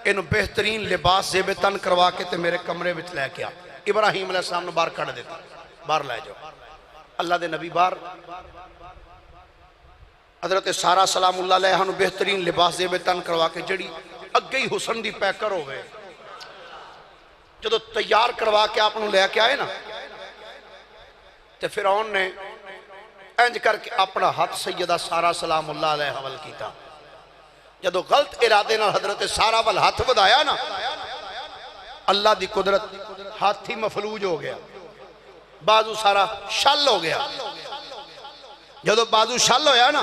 انو بہترین لباس زیب تن کروا کے تے میرے کمرے وچ لے کے آ ابراہیم علیہ السلام نے باہر کھڑ دیتا باہر لے جاؤ اللہ دے نبی باہر حضرت سارہ سلام اللہ علیہ نے بہترین لباس زیب تن کروا کے جڑی اگے ہی حسن دی پیکر ہو گئے جدو تیار کروا کے آپ نے لے کے آئے نا تے فرعون نے انج کر کے اپنا ہاتھ سیدہ سارہ سلام اللہ علیہ حوال کیتا جدو غلط ارادے نال حضرت سارہ وال ہاتھ ودایا نا اللہ دی قدرت ہاتھی مفلوج ہو گیا بازو سارا شل ہو گیا جدو بازو شل ہویا نا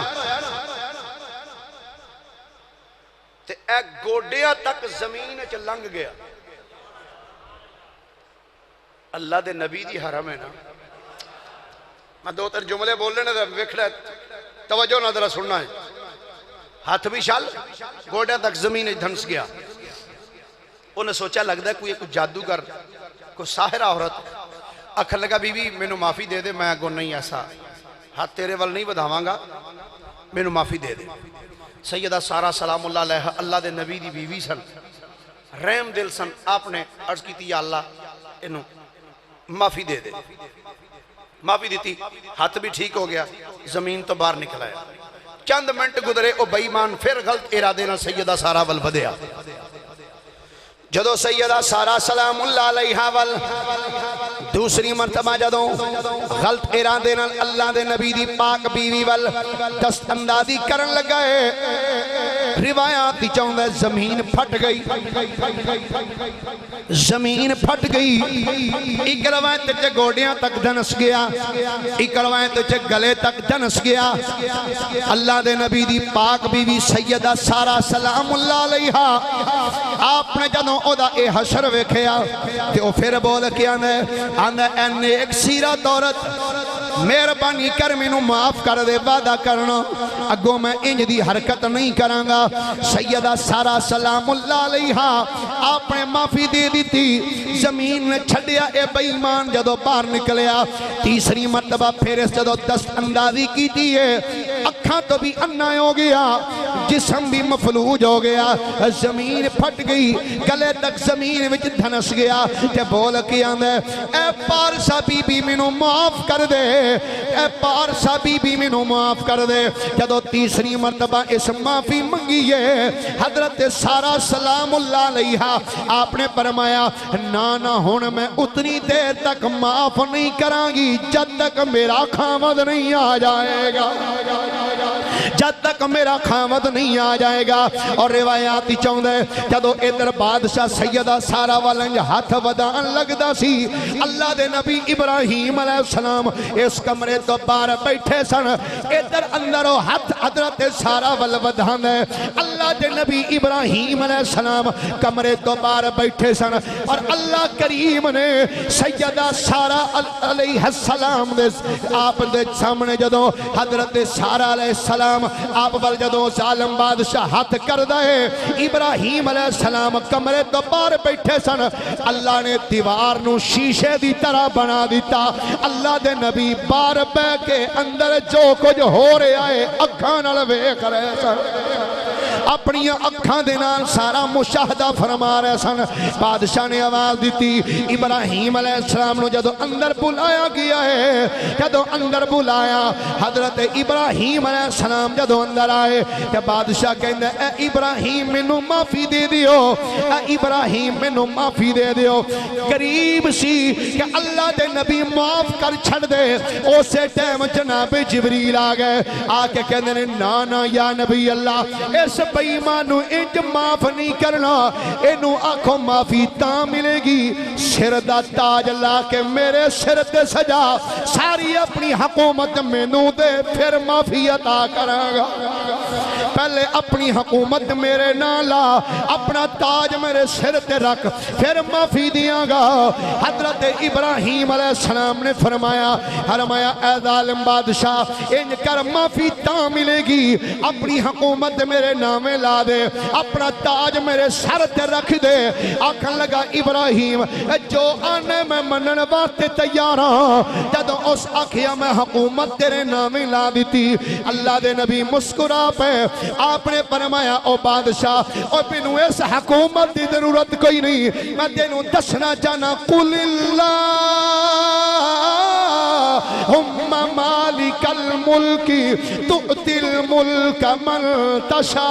تے اے گوڈیاں تک زمین چ لنگ گیا. اللہ دے نبی دی حرم ہے نا. میں دو تین جملے بول رہے ہیں ویکھنا توجہ نہ ذرا سننا ہے. ہاتھ بھی شل گوڈیاں تک زمین دھنس گیا. انہیں سوچا لگتا ہے کوئی جادوگر کوئی ساحرہ عورت. آکھن لگا بی بی مینوں معافی دے دے, میں اگوں نہیں ایسا ہاتھ تیرے ول نہیں بدھاواں گا, مینوں معافی دے دے. سیدہ سارہ سلام اللہ علیہ اللہ دے نبی دی بیوی سن, رحم دل سن. آپ نے عرض کی یا اللہ انہوں معافی دے دے. معافی دیتی, ہاتھ بھی ٹھیک ہو گیا, زمین تو باہر نکل آیا. چند منٹ گزرے او بے ایمان پھر غلط ارادے نہ سیدہ سارہ ول بدیا. جدو سیدہ سارہ سلام اللہ علیہ ول دوسری مرتبہ جدو غلط ارادے نال اللہ دے نبی دی پاک بیوی ول دست اندازی کرن لگائے, روایات چاہتا ہے زمین پھٹ گئی. زمین پھٹ گئی. ایک روایت چ گوڑیاں تک دھنس گیا, ایک روایت چ گلے تک دھنس گیا. اللہ دے نبی دی پاک بیوی سیدہ سارہ سلام اللہ علیہ آپ نے جدوں او دا اے حشر ویکھیا تے او پھر بول کے آندا اے نیک سیرت عورت مہربانی کر مینوں معاف کر دے, وعدہ کرنا اگوں میں انج دی حرکت نہیں کراں گا. سیدہ سارہ سلام اللہ علیہ آپ نے معافی دے دیتی. زمین نے چھڑیا اے بے ایمان جدو باہر نکلیا. تیسری مرتبہ پھر اس جدو دست اندازی کی دی ہے, اکھاں تو بھی انّا ہو گیا, جسم بھی مفلوج ہو گیا. زمین پھٹ گئی, گلے تک زمین وچ دھنس گیا تے بول کے آندا اے پارسا بی بی مینوں معاف کر دے, اے پارسا بی بی مینوں معاف کر دے. جدو تیسری مرتبہ اس معافی منگی ہے حضرت سارہ سلام اللہ علیہ آپ نے فرمایا نانا ہون میں اتنی دیر تک معاف نہیں کراں گی جب تک میرا خامد نہیں آ جائے گا, جب تک میرا خامد نہیں آ جائے گا. اور روایاتی چاہتا ہے جدو ادھر بادشاہ سیدہ سارہ والنج ہاتھ ودان لگدا سی, اللہ دے نبی ابراہیم علیہ السلام اس کمرے تو باہر بیٹھے سن, ادھر اندروں ہاتھ حضرت سارہ وال ودان ہے. اللہ دے نبی ابراہیم علیہ السلام کمرے تو باہر بیٹھے سن اور اللہ کریم نے سیدہ سارہ علیہ السلام دے آپ دے سامنے جدوں حضرت سارہ علیہ السلام آپ بل جدوں ظالم بادشاہ ہاتھ کر دے, ابراہیم علیہ السلام کمرے تو باہر بیٹھے سن. اللہ نے دیوار نو شیشے دی طرح بنا دیتا. اللہ دے نبی باہر بے کے اندر جو کچھ ہو رہا ہے اکھاں نال ویکھ رہے سن, اپنی اکھاں دے نال سارا مشاہدہ فرما رہے سن. بادشاہ نے آواز دیتی ابراہیم علیہ السلام نو جدو اندر بلایا گیا ہے, جدو اندر بلایا حضرت ابراہیم علیہ السلام جدو اندر آئے کہ بادشاہ کہندے اے ابراہیم مینوں معافی دے دیو, اے ابراہیم مینوں معافی دے دیو. قریب سی کہ اللہ دے نبی معاف کر چھڑ دے, اسے ٹائم جناب جبریل آ گئے, آ کے کہندے نا یا نبی اللہ اس بے ایمانو انج معاف نہیں کرنا, اینو آنکھوں معافی تاں ملے گی سر دا تاج لا کے میرے سر تے سجا, ساری اپنی حکومت مینوں دے پھر معافی عطا کراں گا. پہلے اپنی حکومت میرے نہ لا, اپنا تاج میرے سر تے رکھ, پھر معافی دیاں گا. حضرت ابراہیم علیہ السلام نے فرمایا اے ظالم بادشاہ ان کر معافی تاں ملے گی, اپنی حکومت میرے نامے لا دے, اپنا تاج میرے سر تے رکھ دے. آکھن لگا ابراہیم جو آنے میں منن واسطے تیار ہاں, جدو اس آکھیا میں حکومت تیرے نامے لا دیتی. اللہ دے نبی مسکرا پہ آپ نے فرمایا او بادشاہ او بینو اس حکومت دی ضرورت کوئی نہیں, میں تینوں دسنا چاہنا قل اللہم مالک الملک تؤتی الملک من تشاء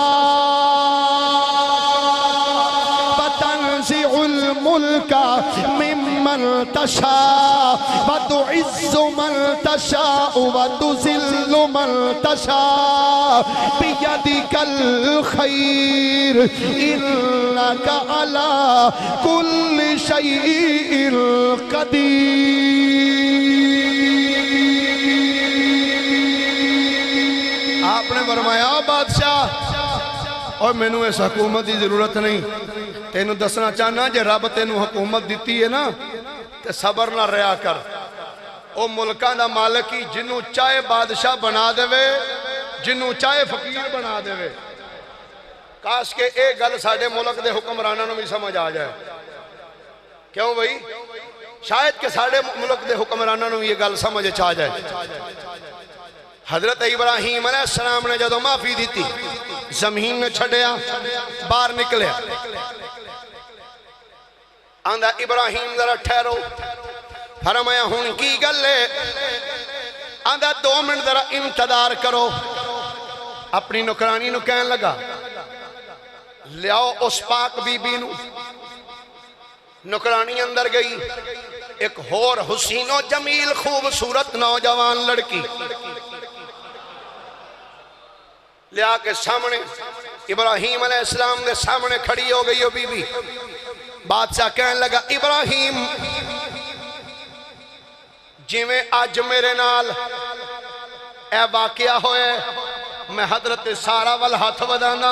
وتنزع الملک ممن تشاء وتعز من تشاء وتذل من تشاء بیدک الخیر انک علی کل شیء قدیر. فرمایا بادشاہ اور مینوں اس حکومت کی ضرورت نہیں، تینوں دسنا چاہنا جے رب تینوں حکومت دیتی ہے نا تے صبر نہ رہا کر۔ او ملکاں دا مالک ہی جنوں چاہے بادشاہ بنا دے جنوں چاہے فقیر بنا دے۔ کاش کہ ایک گل ساڑھے ملک دے حکمرانوں بھی سمجھ آ جائے۔ کیوں بھئی؟ شاید کہ ساڑھے ملک دے حکمرانوں یہ گل سمجھ آ جائے۔ حضرت ابراہیم علیہ السلام نے جدو معافی دیتی، زمین میں چھڑیا، باہر نکلیا، آندھا ابراہیم ذرا ٹھہرو، فرمایا ہون کی گل ہے، آندھا 2 منٹ ذرا انتظار کرو، اپنی نکرانی نو کہن لگا لیاؤ اس پاک بی بی نو۔ نکرانی اندر گئی، ایک اور حسین و جمیل خوبصورت نوجوان لڑکی لیا کے سامنے، ابراہیم علیہ السلام نے سامنے کھڑی ہو گئی ہو بی بی۔ بادشاہ کہنے لگا ابراہیم جی میں آج میرے نال اے واقعہ ہوئے، میں حضرت سارا وال ہاتھ ودانا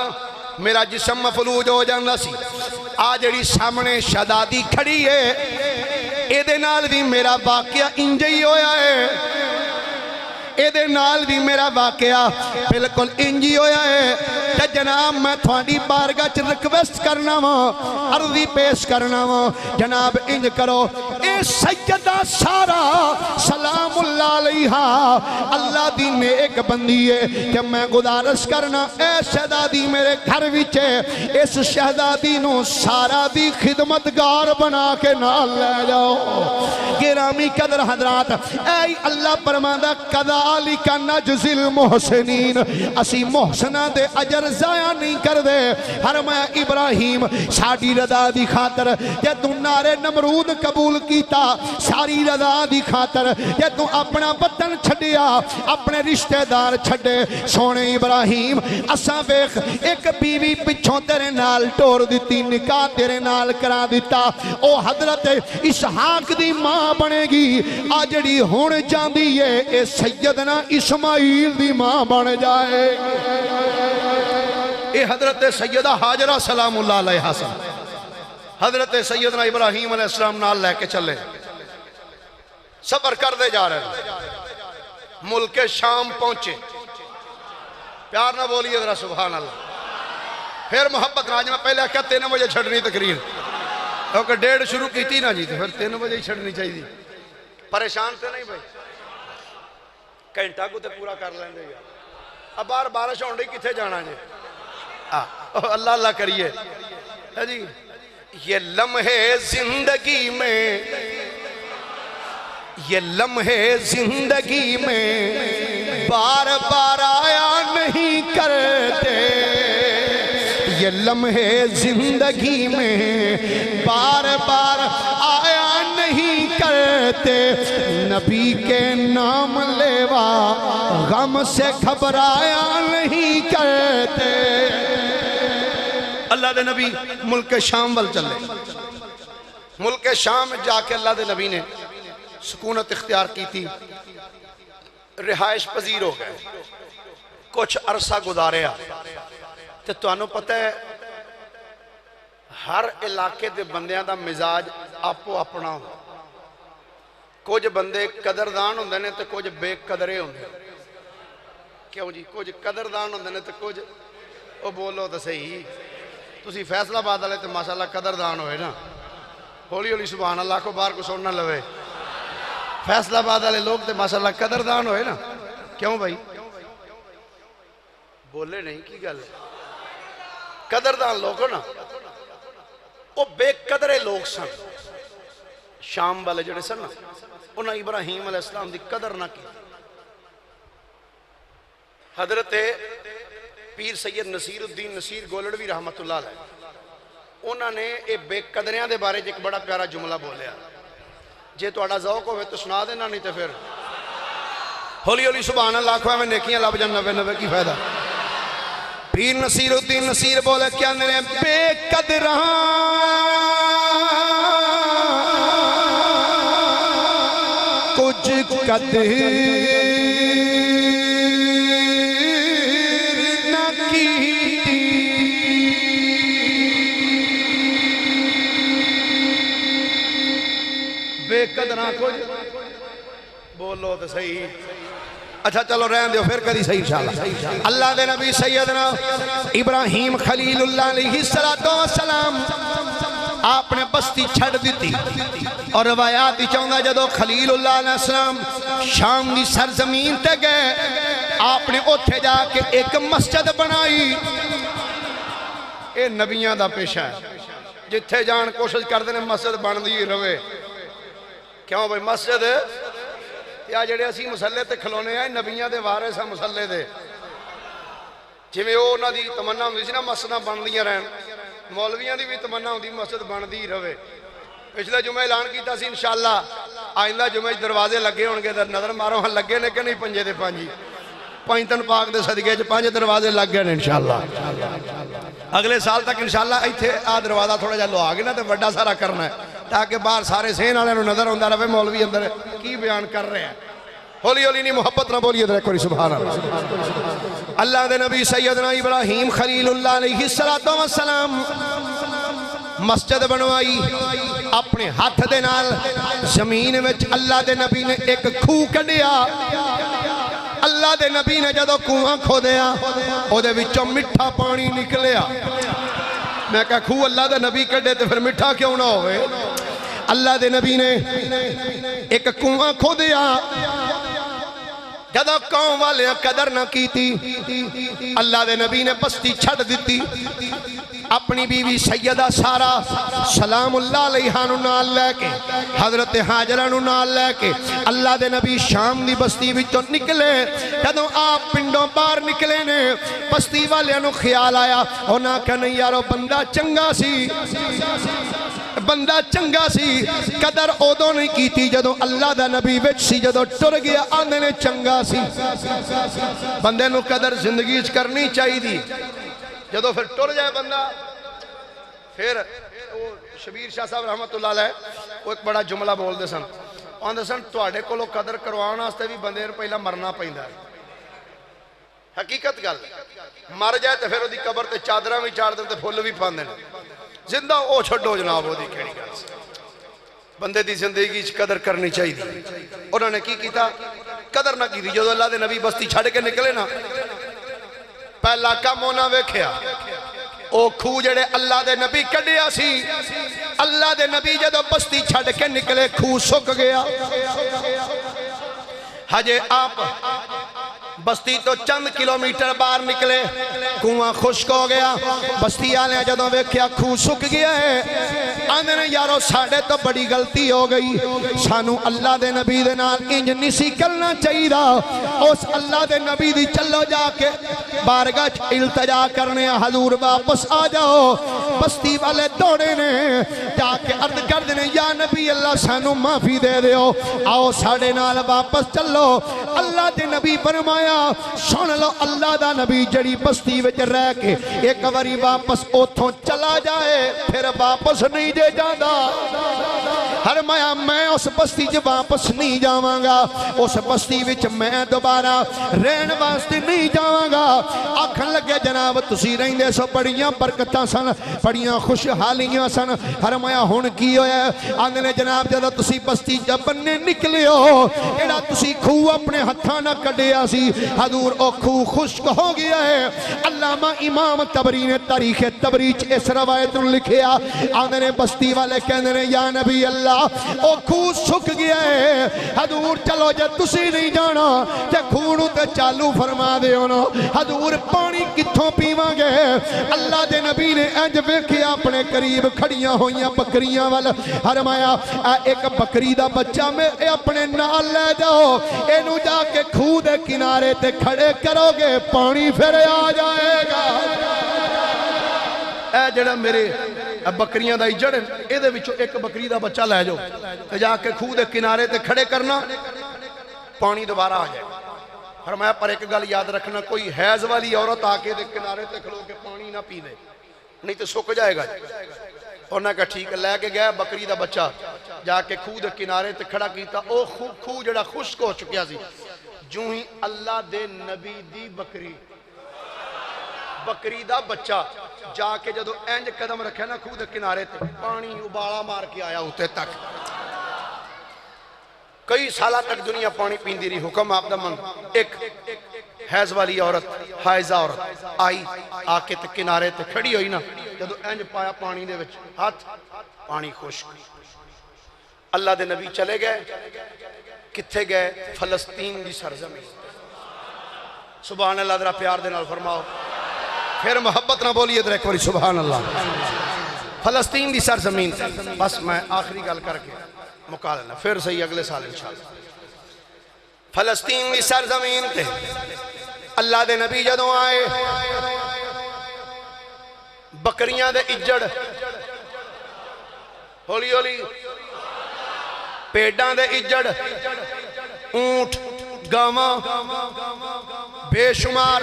میرا جسم مفلوج ہو جانا سی، آج جڑی سامنے شہزادی کھڑی ہے اے دے نال بھی میرا واقعہ انجی ہویا ہے، اے دے نال بھی میرا واقعہ بلکل انجی ہویا ہے۔ تے جناب میں تھوڑی بارگاہ چ ریکویسٹ کرنا ہوں، عرضی پیش کرنا ہوں، جناب انج کرو اے سیدہ سارا سلام اللہ علیہا اللہ دی نیک بندی ہے کہ میں گزارش کرنا اے شہزادی میرے گھر وچے اس شہزادی نو سارا دی خدمتگار بنا کے نال لے جاؤ۔ گرامی قدر حضرات، اے اللہ فرماندا کذالک نجزی المحسنین، اسی محسنہ دے اجر ضائع نہیں کر دے۔ فرمایا ابراہیم ساڑی رضا دی خاطر جے تو نارے نمرود قبول کیتا، ساری رضا دی خاطر جے تو اپنا وطن چھڑیا، اپنے رشتہ دار چھڑے، سونے ابراہیم اساں ویکھ ایک بیوی پچھوں تیرے نال ٹور دیتی، نکاح تیرے نال کرا دیتا، او حضرت اسحاق دی ماں بنے گی، آجڑی ہون جاندی ہے اے سیدنا اسماعیل دی ماں بن جائے۔ اے حضرت سیدہ حاجرہ سلام اللہ علیہ حسن حضرت سیدنا ابراہیم علیہ السلام نال لے کے چلے، سفر کر دے جا رہے ہیں، ملک شام پہنچے، پیار نہ بولیے ذرا سبحان اللہ، پھر محبت راج میں پہلے کیا 3 بجے چھڑنی تقریر، کیونکہ 1:30 شروع کی تھی نا جی، تو پھر 3 بجے ہی چھڑنی چاہیے، پریشان تھے نہیں بھائی، گھنٹہ کو تے پورا کر لیں دے گا، اب بار بارش ہون رہی کتھے جانا جی، اللہ اللہ کریے جی۔ یہ لمحے زندگی میں، یہ لمحے زندگی میں بار بار آیا نہیں کرتے، یہ لمحے زندگی میں بار بار آیا نہیں کرتے، نبی کے نام لیوا غم سے گھبرایا نہیں کرتے۔ اللہ دے نبی ملک شام وال چلے، ملک شام جا کے اللہ دے نبی نے سکونت اختیار کی تھی، رہائش پذیر ہو گئے، کچھ عرصہ گزاریا، تو تانوں پتہ ہے ہر علاقے دے بندیاں دا مزاج آپو اپنا ہو، کچھ بندے قدردان ہوندے نے تو کچھ بے قدرے ہوندے، کیوں جی کچھ قدردان ہوندے نے تو کچھ او بولو تو صحیح، تسی فیصلہ بات والے تو ماشاءاللہ قدردان ہوئے نا، ہولی ہولی سبحان اللہ کو بار کو سننا لوے، فیصلہ بات والے لوگ تو ماشاءاللہ قدردان ہوئے نا، کیوں بھائی بولے نہیں کی گل ہے، قدردان لوگ ہو نا، وہ بے قدرے لوگ سن، شام والے جڑے سن نا، انہاں ابراہیم علیہ السلام دی قدر نہ کی۔ حضرت پیر سید نصیر الدین نصیر گولڑوی رحمت اللہ علیہ، انہوں نے اے بے قدریاں دے بارے ایک بڑا پیارا جملہ بولیا، جے تو اڑا ذوق ہوئے تو سنا دینا، نہیں تو پھر ہولی ہولی سبحان اللہ کھوئے میں نیکیاں لب جن 90 کی فائدہ۔ پیر نصیر الدین نصیر بولے کیا نے بے قدراں کچھ قدر سیدنا کچھ بولو تو صحیح اچھا چلو رہن دیو پھر کدی صحیح انشاءاللہ اللہ دے نبی سیدنا ابراہیم خلیل اللہ علیہ السلام آپ نے بستی چھڑ دیتی اور روایات چاہوں جدو خلیل اللہ علیہ السلام شام دی سرزمین تے گئے آپ نے اتھے جا کے ایک مسجد بنائی اے نبیاں دا پیشہ ہے جتھے جان کوشش کر دینے مسجد بن دی روے کیوں بھائی مسجد یا جڑے اسی مسلے تے کھلونے آئے نبیاں دے وارث ہیں مسلے دے جی میں وہ انہاں دی تمنا ہوندی سی نا مسجداں بن دیاں رہن مولویاں دی بھی تمنا ہوندی مسجد بن دی روے پچھلے جمعہ اعلان کیتا سی انشاءاللہ آئندہ جمعہ دروازے لگے ہونگے نظر مارو ہاں لگے نے کہ نہیں پنجے دے پانجی پانچتن پاک دے صدقے چ پانچ دروازے لگ گئے انشاءاللہ اگلے سال تک انشاءاللہ ایتھے آ دروازہ تھوڑا جا لو آگے نا تے وڈا سارا کرنا ہے تاکہ باہر سارے سین والے نظر ہوندا رہے مولوی اندر کی بیان کر رہے ہیں ہولی ہولی نہیں محبت نہ بولیے ذرا کوئی سبحان اللہ اللہ دے نبی سیدنا ابراہیم خلیل اللہ علیہ السلام مسجد بنوائی اپنے ہاتھ دے نال زمین وچ اللہ دے نبی نے ایک کھو کڈیا اللہ دے نبی نے جدو کنواں کھو دیا او دے وچوں مٹھا پانی نکلیا میں کہا کھو اللہ دے نبی کڈے تے پھر مٹھا کیوں نہ ہوئے اللہ دے نبی نے ایک کنواں کھو دیا جدو قوم والے قدر نہ کی تھی اللہ دے نبی نے بستی چھڑ دیتی اپنی بیوی سیدہ سارا سلام اللہ علیہ نال لے کے حضرت حاجرہ نال لے کے اللہ دے نبی شام دی بستی وچوں نکلے جدوں آپ پنڈوں باہر نکلے نے بستی والے نو خیال آیا انہاں کہ نہیں یارو بندہ چنگا سی بندہ چنگا سی قدر اودوں نہیں کیتی جدوں اللہ دا نبی وچ سی جدوں ٹر گیا آندے نے چنگا سی بندے نو قدر زندگی وچ کرنی چاہی دی جدو پھر ٹر جائے بندہ پھر شبیر شاہ صاحب رحمت اللہ علیہ وہ ایک بڑا جملہ بول دے سن آندے سن تواڈے کولوں قدر کرواؤن واسطے بھی بندے پہلا مرنا پیندا ہے حقیقت گل مر جائے تے پھر اودی قبر تے چادراں وی چاڑ دین تے پھل وی پاندے نے زندہ او چھڈو جناب اودی کیڑی گل بندے دی زندگی وچ قدر کرنی چاہیے انہوں نے کی کیتا قدر نہ کیتی جدوں اللہ دے نبی بستی چھڈ کے نکلے نا پہلا کام ہونا ویکھیا او کھو جڑے اللہ دے نبی کڈیا سی اللہ دے نبی جدو بستی چھڑ کے نکلے کھو سک گیا ہجے آپ بستی تو چند کلومیٹر باہر نکلے کنواں خشک ہو گیا بستی آلے جدوں ویکھیا کھو سک گیا ہے آندے نے یارو ساڑھے تو بڑی غلطی ہو گئی سانو اللہ دے نبی دے نال انج نسی کرنا چاہیے دا اس اللہ دے نبی دی چلو جا کے بارگاہ التجا کرنے حضور واپس آ جاؤ بستی والے دوڑے نے جا کے عرض کر دینے یا نبی اللہ سانو معافی دے دیو آؤ ساڑھے نال واپس چلو اللہ دے نبی فرمایا سن لو اللہ دا نبی جڑی بستی وچ رہ کے ایک واری واپس اوتھوں چلا جائے پھر واپس نہیں جے جاندہ فرمایا میں اس بستی جو واپس نہیں جاواں گا اس بستی وچ میں دوبارہ رہن واسطے نہیں جاواں گا آکھن لگے جناب تسی رہندے سو بڑیاں برکتاں سن بڑیاں خوشحالیاں سن فرمایا ہن کی ہویا آندے نے جناب جدوں تسی بستی بننے نکلے ہو ایڑا تسی کھو اپنے ہتھاں نہ کڈیا سی حضور او کھو خشک ہو گیا ہے علامہ امام تبری نے تاریخ تبری چ اس روایت نو لکھیا آندے نے بستی والے کہندے نے یا نبی اللہ او کھو سک گیا ہے حضور چلو جے تسی نہیں جانا تے کھو نو تے چالو فرما دیو نا حضور پانی کتھوں پیواں گے اللہ دے نبی نے انج ویکھیا اپنے قریب کھڑیاں ہوئیاں بکریاں وال فرمایا ایک بکری دا بچہ میں اپنے نال لے جاؤ اینو جا کے کھو دے کنارے تے کھڑے کرو گے پانی پھر آ جائے گا اے جڑا میرے بکریاں دا اجڑ اے دے وچوں ایک بکری دا بچہ لے جاؤ تے جا کے کھو دے کنارے تے کھڑے کرنا پانی دوبارہ آ جائے فرمایا پر ایک گل یاد رکھنا کوئی حیض والی عورت آ کے دے کنارے تے کھلو کے پانی نہ پی دے نہیں تے سک جائے گا انہاں کہا ٹھیک ہے لے کے گیا بکری دا بچہ جا کے کھو دے کنارے تے کھڑا کیتا او کھو جڑا خشک ہو چکیا سی جو ہی اللہ دے نبی دی بکری دا بچہ جا کے جدو اینج قدم رکھے نا کھو دے کنارے تے پانی ابالا مار کے آیا ہوتے تک کئی سالہ تک دنیا پانی پیندی رہی. حکم آپ دا من ایک حیض والی عورت حائزہ عورت آئی آ کے تے کنارے تے کھڑی ہوئی نا جدو انج پایا پانی دے وچ ہاتھ پانی خشک. اللہ دے نبی چلے گئے کتھے گئے فلسطین دی سرزمین. سبحان اللہ ذرا پیار دے نال فرماؤ پھر محبت نہ بولیے ذرا ایک باری سبحان اللہ. فلسطین دی سرزمین تے بس میں آخری گل کر کے مکا لینا پھر صحیح اگلے سال انشاءاللہ. فلسطین دی سرزمین تے اللہ دے نبی جدوں آئے بکریاں دے اجڑ ہولی ہولی پیڑاں دے اجڑ اونٹ گاواں بے شمار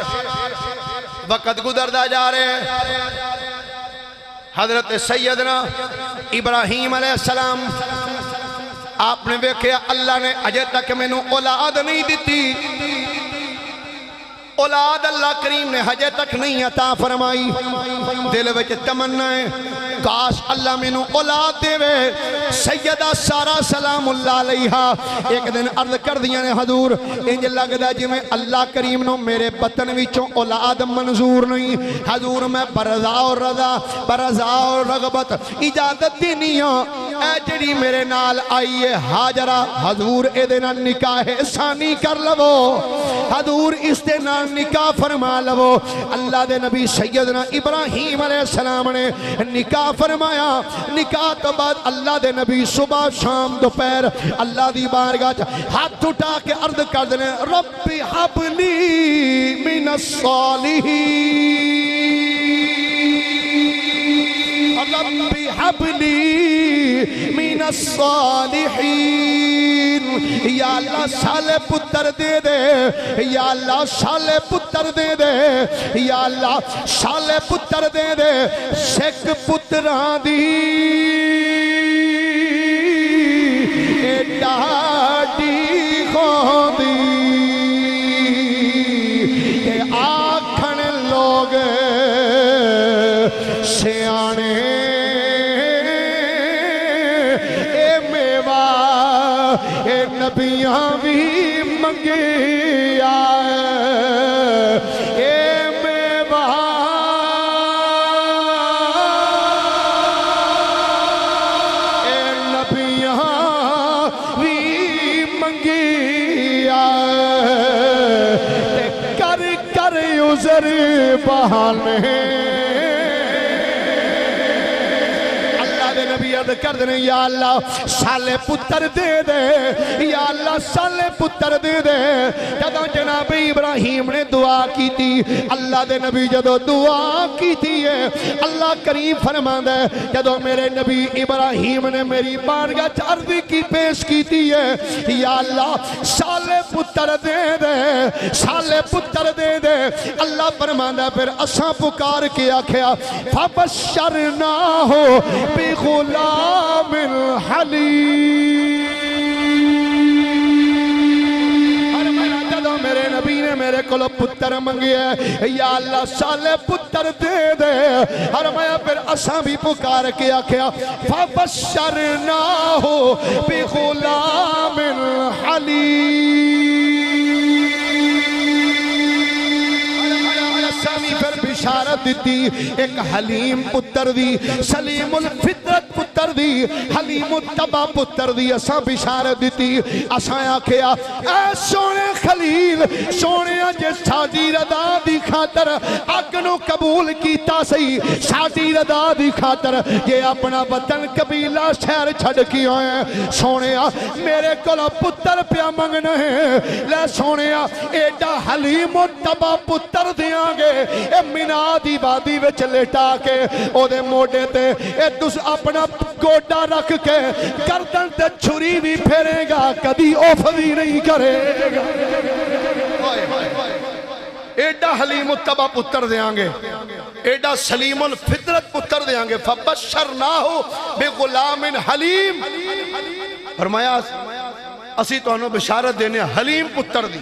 وقت گزردا جا رہے ہیں. حضرت سیدنا ابراہیم علیہ السلام آپ نے دیکھا اللہ نے اجے تک میں نے اولاد نہیں دیتی. اولاد اللہ کریم نے حجے تک نہیں عطا فرمائی. دل وچ تمنا ہے کاش اللہ میں نے اولاد دے وے. سیدہ سارہ سلام اللہ علیہا ایک دن عرض کر دیا نے حضور انج لگدا جی میں اللہ کریم نو میرے بطن وچوں اولاد منظور نہیں. حضور میں برضا اور رضا برضا اور رغبت اجازت دینی ہوں اے جڑی میرے نال آئی ہے ہاجرہ حضور اے دے نال نکاح ثانی کر لو. حضور اس دے نال نکاح فرما لو. اللہ دے نبی سیدنا ابراہیم علیہ السلام نے نکاح فرمایا. نکاح تو بعد اللہ دے نبی صبح شام دوپہر اللہ دی بارگاہ ہاتھ اٹھا کے عرض کر دیں رب ہب لی من الصالحین رب ہب لی من الصالحین. یا اللہ سالے پتر دے دے یا اللہ سالے پتر دے دے یا اللہ سالے پتر دے دے. سکھ پتران دی ڈاڈی خوندی کہ آکھن لوگ سیانے اے میوہ اے نبیاں بھی منگیا اے میوہ اے نبیاں بھی منگیا کر کر عذر بہانے. نبی عرض کر دیں یا اللہ سالے پتر دے دے یا اللہ سالے پتر دے دے. جدو جناب ابراہیم نے دعا کی تھی اللہ دے نبی جدو دعا کی تھی ہے اللہ کریم فرماندا ہے جدو میرے نبی ابراہیم نے میری بارگاہ عرض کی پیش کی تھی ہے یا اللہ سالے پتر دے دے سالے پتر دے دے. اللہ فرماندا پھر اساں پکار کے آکھیا فبشرناہ بغلام حلیم. جدو میرے نبی نے میرے کولو پتر منگیا یا اللہ سالے پتر دے دے فرمایا پھر اساں بھی پکار کے آکھیا فبشرناہ بغلام حلیم. پھر بشارت دیتی ایک حلیم پتر دی سلیم الفطرت پتر دی حلیم الطبع پتر دی. اساں بشارت دیتی اساں آکھیا اے سونے خلیل سونے جس ساڈی رضا دی خاطر اگ نو قبول کیتا سی ساڈی رضا دی خاطر یہ اپنا وطن قبیلہ شہر چھڑ کے آئے سونے میرے کولو پتر پیا منگنا ہے لے سونے ایڈا حلیم الطبع پتر دیاں گے اے مینا دی وادی وچ لیٹا کے او دے موڈے تے اے تس اپنا گوڈا رکھ کے گردن تے چھری بھی پھیرے گا کدی اوف بھی نہیں کرے گا. ایڈا حلیم الطبع پتر دیاں گے ایڈا سلیم الفطرت پتر دیاں گے. فبشرناہ بغلام حلیم. فرمایا اسی تو انہوں بشارت دینے حلیم پتر دی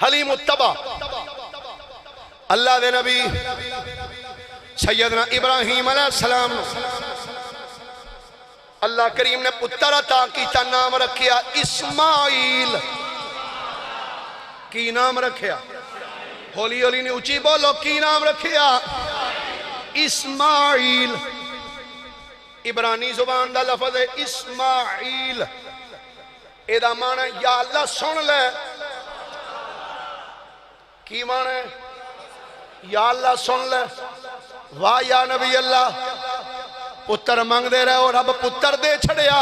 حلیم الطبع. اللہ دے نبی سیدنا ابراہیم علیہ السلام اللہ کریم نے پتر عطا کیتا، نام رکھیا اسماعیل۔ کی نام رکھیا؟ ہولی ہولی نے اچھی بولو، کی نام رکھیا؟ اسماعیل۔ عبرانی زبان دا لفظ ہے اسماعیل، ایدہ معنی یا اللہ سن لے۔ کی معنی؟ یا اللہ سن لے۔ واہ یا نبی اللہ، پتر مانگ دے رہے ہو، رب پتر دے چھڑیا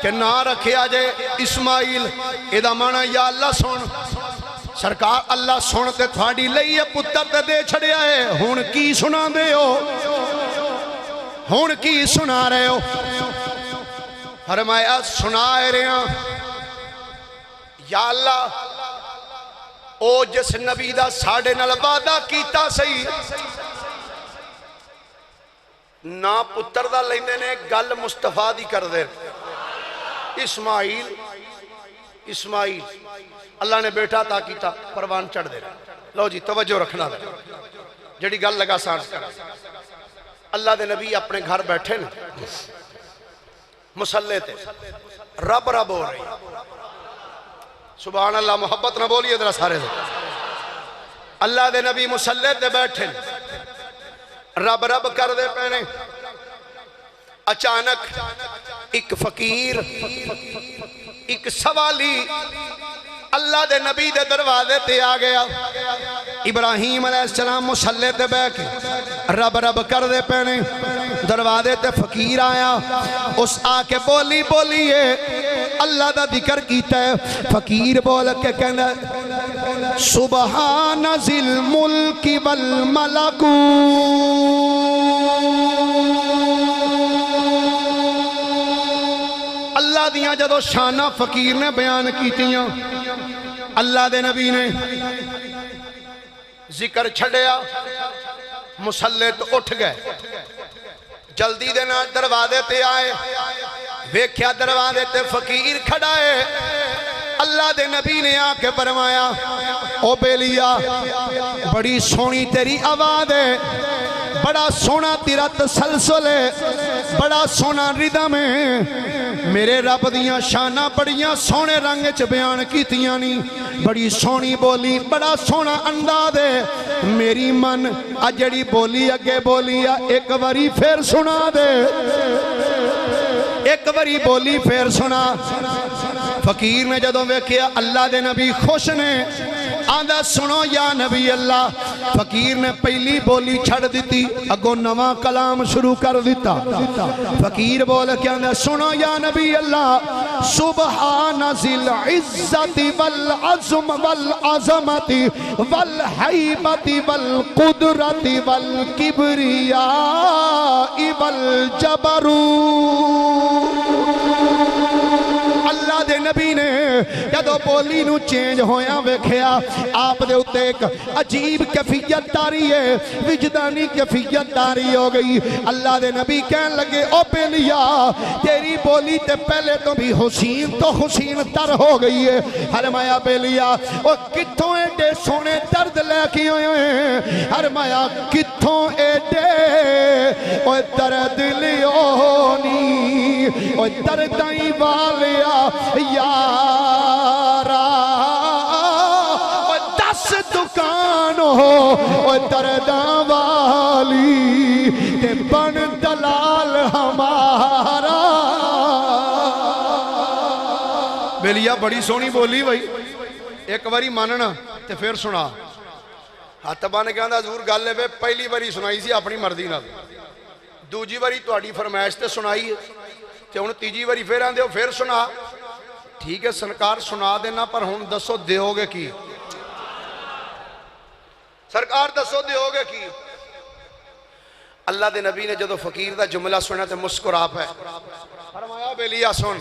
کہ نہ رکھیا جے اسماعیل، ایدہ معنی یا اللہ سن۔ سرکار اللہ سنتے تھوڑی لئیے پتر تے دے چھڑیا ہے، ہون کی سنا دے ہو، ہون کی سنا رہے ہو؟ فرمایا سنائے رہے ہیں یا اللہ او جس نبی دا ساڑھے نال وعدہ کیتا سہی، نا پتر دا لیندے نے گل مصطفیٰ دی کر دے۔ اسماعیل اسماعیل اللہ نے بیٹا تا کیتا، پروان چڑھ دے۔ لو جی توجہ رکھنا دے، جڑی گل لگا سانس کر۔ اللہ دے نبی اپنے گھر بیٹھے نا مسلح تے، رب رب ہو رہی، سبحان اللہ، محبت نہ بولیے ذرا سارے دے۔ اللہ دے نبی مسلح تے بیٹھے رب رب کر دے پہنے۔ اچانک ایک فقیر، ایک سوالی اللہ دے نبی دے دروازے تے آ گیا۔ ابراہیم علیہ السلام مسلح تے بیٹھ کے رب رب کر دے پہنے، دروازے تے فقیر آیا، اس آ کے بولی بولیے اللہ دا ذکر کیتا ہے۔ فقیر بول کے کہنا سبحان ذی الملک والملکوت، اللہ دیاں جدو شانہ فقیر نے بیان کیتیاں، اللہ دے نبی نے ذکر چھڑیا، مسلح تو اٹھ گئے، جلدی دینا دروازے تے آئے، ویکھیا دروازے تے فقیر کھڑا ہے۔ اللہ دے نبی نے آ کے فرمایا او بیلیا بڑی سونی تیری آواز ہے، بڑا سونا تیرا تسلسل ہے، بڑا سونا ردم ہے، میرے رب دیاں شانہ بڑیاں سونے رنگ چ بیان کیتیاں نہیں، بڑی سونی بولی، بڑا سونا انداز ہے، میری من اجڑی بولی اگے بولیا ایک واری پھر سنا دے، ایک واری بولی پھر سنا۔ فقیر نے جدوں ویکھیا اللہ دے نبی خوش نے، آندہ سنو یا نبی اللہ۔ فقیر نے پہلی بولی چھڑ دیتی، اگو نواں کلام شروع کر دیتا۔ فقیر بول کے آندہ سنو یا نبی اللہ، سبحان ذی العزت والعظم والعظمت والحیبت والقدرت والکبریاء والجبروت۔ اللہ دے نبی نے جدو بولی نو چینج ہویا ویکھیا، آپ دے اتے ایک عجیب کیفیت تاری ہے، وجدانی کیفیت تاری ہو گئی۔ اللہ دے نبی کہن لگے او بیلیا تیری بولی تے پہلے تو بھی حسین تو حسین تر ہو گئی ہے۔ فرمایا بیلیا او کتھوں ایڈے سونے درد لے کے ہوئے ہیں، فرمایا کتھوں ایڈے او درد لیونی او دردائیں والیا یارا، او دس دکان ہو درداں والی تے بن دلال ہمارا۔ بیلیا بڑی سونی بولی بھائی، ایک واری ماننا تے پھر سنا۔ ہاتھ بن کے آندہ حضور گل ہے پہلی واری سنائی سی اپنی مرضی نال، دوجی واری تہاڈی فرمائش تے سنائی ہے، تے ہن تیجی واری پھر آندے ہو پھر سنا۔ ٹھیک ہے سرکار سنا دینا، پر ہن دسو دیو گے کی؟ سرکار دسو دیو گے کی؟ اللہ دے نبی نے جدو فقیر دا جملہ سنا تے مسکرا پے، فرمایا بیلیا سن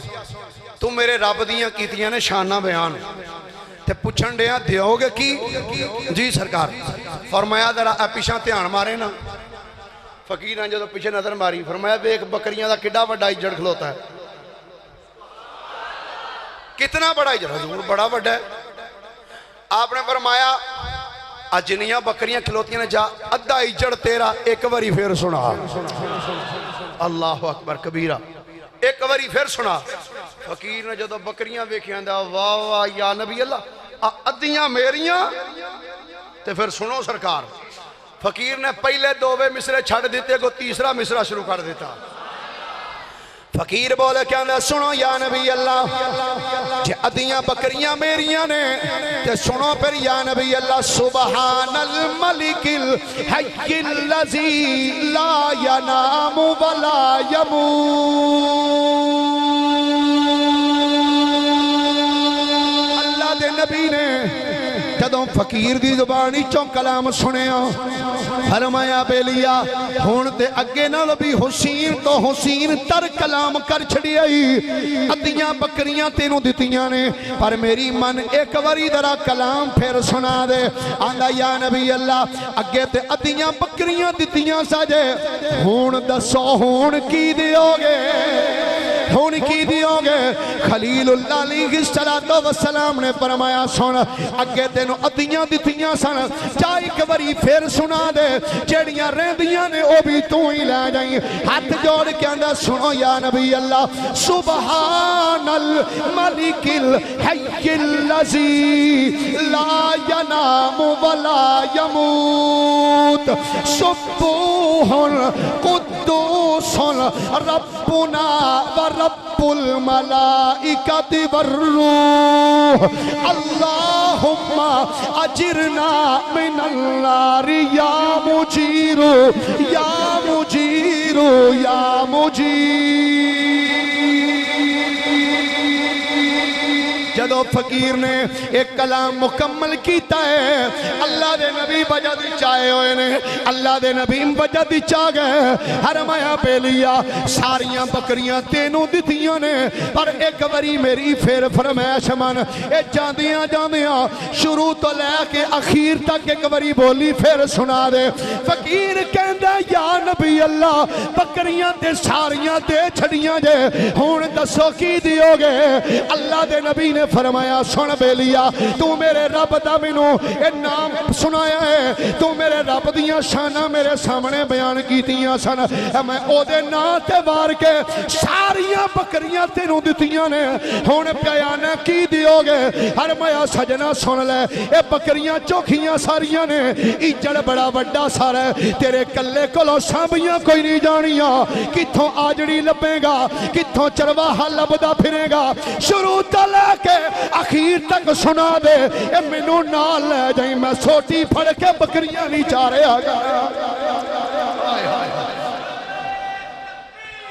تو میرے رب دیاں کیتیاں نے شانہ بیان تے پچھن دیاں دیو گے کی؟ جی سرکار۔ فرمایا ذرا پیچھے دھیان مارے نا۔ فقیر نے جدو پیچھے نظر ماری، فرمایا ویکھ بکریاں دا کڈا بڑا اجڑ کھلوتا ہے، کتنا بڑا اجڑ؟ حضور بڑا بڑا ہے۔ آپ نے فرمایا جنیاں بکریاں کھلوتیاں نے جا ادھا اجڑ تیرا، ایک واری پھر سنا۔ اللہ اکبر کبیرہ۔ ایک واری پھر سنا فقیر نے جدو بکریاں ویکھیاں دا واہ واہ یا نبی اللہ ادیاں میریاں تے پھر سنو سرکار فقیر نے پہلے دووے مصرے چھڑ دیتے کو تیسرا مصرہ شروع کر دیتا فقیر بولے کیا اندھا سنو یا نبی اللہ جے ادیاں بکریاں میریاں نے تے سنو پھر یا نبی اللہ سبحان الملک الحی الذی لا ینام ولا یموت اللہ دے نبی نے جدوں فقیر دی زبانی چوں کلام سنیا فرمایا بیلیا ہون تے اگے نال بھی حسین تو حسین تر کلام کر چھڑی آئی ادیاں بکریاں تینوں دتیاں نے پر میری من ایک واری ذرا کلام پھر سنا دے آندا یا نبی اللہ اگے تے ادیاں بکریاں دتیاں ساجے ہون دسو ہون کی دیو گے ہون کی دیو گے خلیل اللہ علیہ السلام نے فرمایا سن اگے تینوں ادیاں دتیاں سن چا ایک واری پھر سنا دے جیڑیاں رہندیاں نے او بھی تو ہی لے جائیں ہاتھ جوڑ کے اندر سنو یا نبی اللہ سبحان الملک الحی الذی لا ینام ولا یموت سبوح قدوس ربنا ورب الملائکۃ والروح اللہم اجرنا من النار یا مجیر یا مجیر یا مجیر جدو فقیر نے ایک کلام مکمل کیتا ہے اللہ دے نبی بجد چاہے ہوئے نے اللہ دے نبی بجد چاہ گئے حرمایا بیلیا ساریاں بکریاں تینوں دتیاں نے پر ایک واری میری پھر فرمائش من اے جاندیاں جاندیاں شروع تو لے کے اخیر تک ایک واری بولی پھر سنا دے فقیر کہندہ یا نبی اللہ بکریاں تے ساریاں تے چھڑیاں جے ہون دسو کی دیو گے اللہ دے نبی نے فرمایا سن بیلیا تو میرے رب دا مینوں اے نام سنایا ہے تو میرے رب دیاں شاناں میرے سامنے بیان کیتیاں سن میں او دے نام تے وار کے ساریاں بکریاں تینوں دتیاں نے ہن بیان کی دیو گے ہر میا سجنا سن لے اے بکریاں چوکھیاں ساریاں نے اجڑ بڑا وڈا سارا تیرے کلے کولوں سانبیاں کوئی نہیں جانیاں کتھوں آجڑی لبے گا کتھوں چرواہا لبدا پھرے گا شروع تو لے کے اخیر تک سنا دے اے مینوں نال لے جائیں میں سوٹی پھڑ کے بکریاں نہیں چارے آگا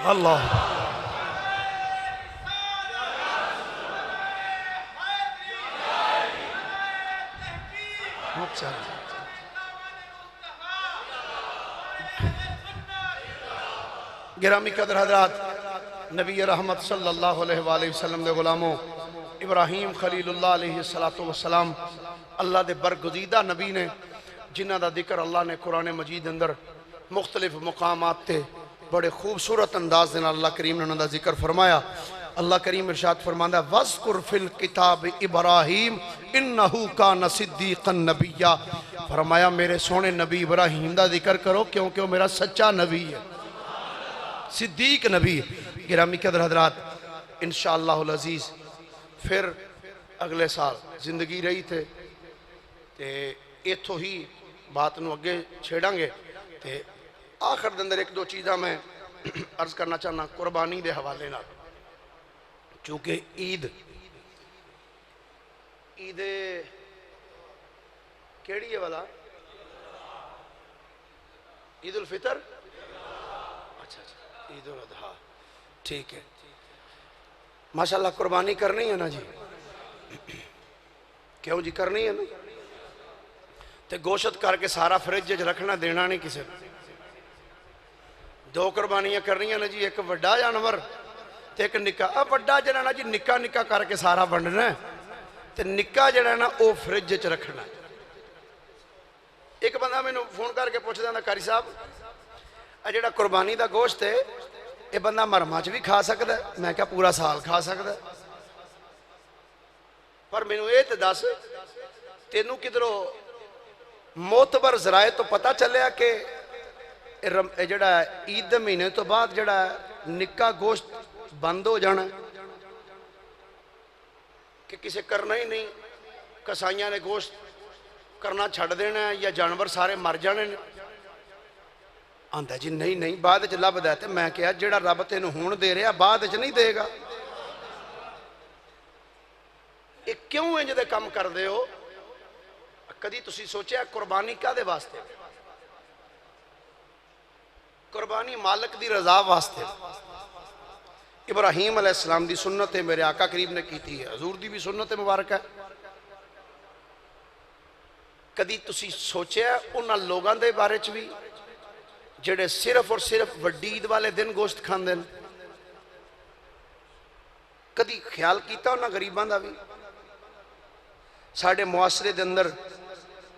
اللہ گرامی قدر حضرات نبی رحمت صلی اللہ علیہ وآلہ وسلم دے غلاموں ابراہیم خلیل اللہ علیہ السلام اللہ دے برگزیدہ نبی نے جنہ دا ذکر اللہ نے قرآن مجید اندر مختلف مقامات تے بڑے خوبصورت انداز دینا اللہ کریم نے انہوں دا ذکر فرمایا اللہ کریم ارشاد فرماندہ وَذْكُرْ فِي الْكِتَابِ ابراہیم اِنَّهُ كَانَ صِدِّيقًا نَبِيًّا فرمایا میرے سونے نبی ابراہیم دا ذکر کرو کیونکہ وہ میرا سچا نبی ہے صدیق نبی گرامی قدر حضرات انشاءاللہ العزیز پھر اگلے سال زندگی رہی تھے تے ایتھو ہی بات نو اگے چھیڑاں گے تے آخر دندر ایک دو چیزاں میں عرض کرنا چاہنا قربانی دے حوالے نہ چونکہ عید کیڑی ہے والا عید الفطر اچھا عید الاضحیٰ ٹھیک ہے ماشاءاللہ قربانی کرنی ہے نا جی کیوں جی کرنی ہے نا تے گوشت کر کے سارا فریج رکھنا دینا نہیں کسی دو قربانیاں کرنی ہیں نا جی ایک وڈا جانور تے ایک نکا اب وڈا جڑا نا جی نکا نکا کر کے سارا ونڈنا ہے تے نکا جڑا نا او فریج چ رکھنا ہے ایک بندہ میں فون کر کے پوچھ دینا کاری صاحب اے جڑا قربانی دا گوشت ہے یہ بندہ مرما چ بھی کھا سکتا ہے میں کیا پورا سال کھا سکتا ہے پر میں نے یہ تو دس تینوں کدھروں معتبر ذرائع تو پتہ چلیا کہ جڑا عید مہینے تو بعد جڑا نکا گوشت بند ہو جانا کہ کسے کرنا ہی نہیں، کسائیاں نے گوشت کرنا چھڑ دینا ہے یا جانور سارے مر جانے نے؟ آندا جی نہیں نہیں، بعد وچ لبدا تے میں کہا جیڑا رب تینوں ہون دے رہا بعد وچ نہیں دے گا۔ یہ کیوں انج دے کم کر دے ہو؟ کدی تسی سوچیا قربانی کدے واسطے؟ قربانی مالک دی رضا واسطے۔ ابراہیم علیہ السلام دی سنت ہے، میرے آقا کریم نے کیتی ہے، حضور دی بھی سنت مبارک ہے۔ کدی تسی سوچیا انہاں لوگاں دے بارے چ بھی جڑے صرف اور صرف وڈی عید والے دن گوشت کھاندے ہیں؟ کدی خیال کیتا انہاں غریباں دا بھی؟ ساڈے معاشرے دے اندر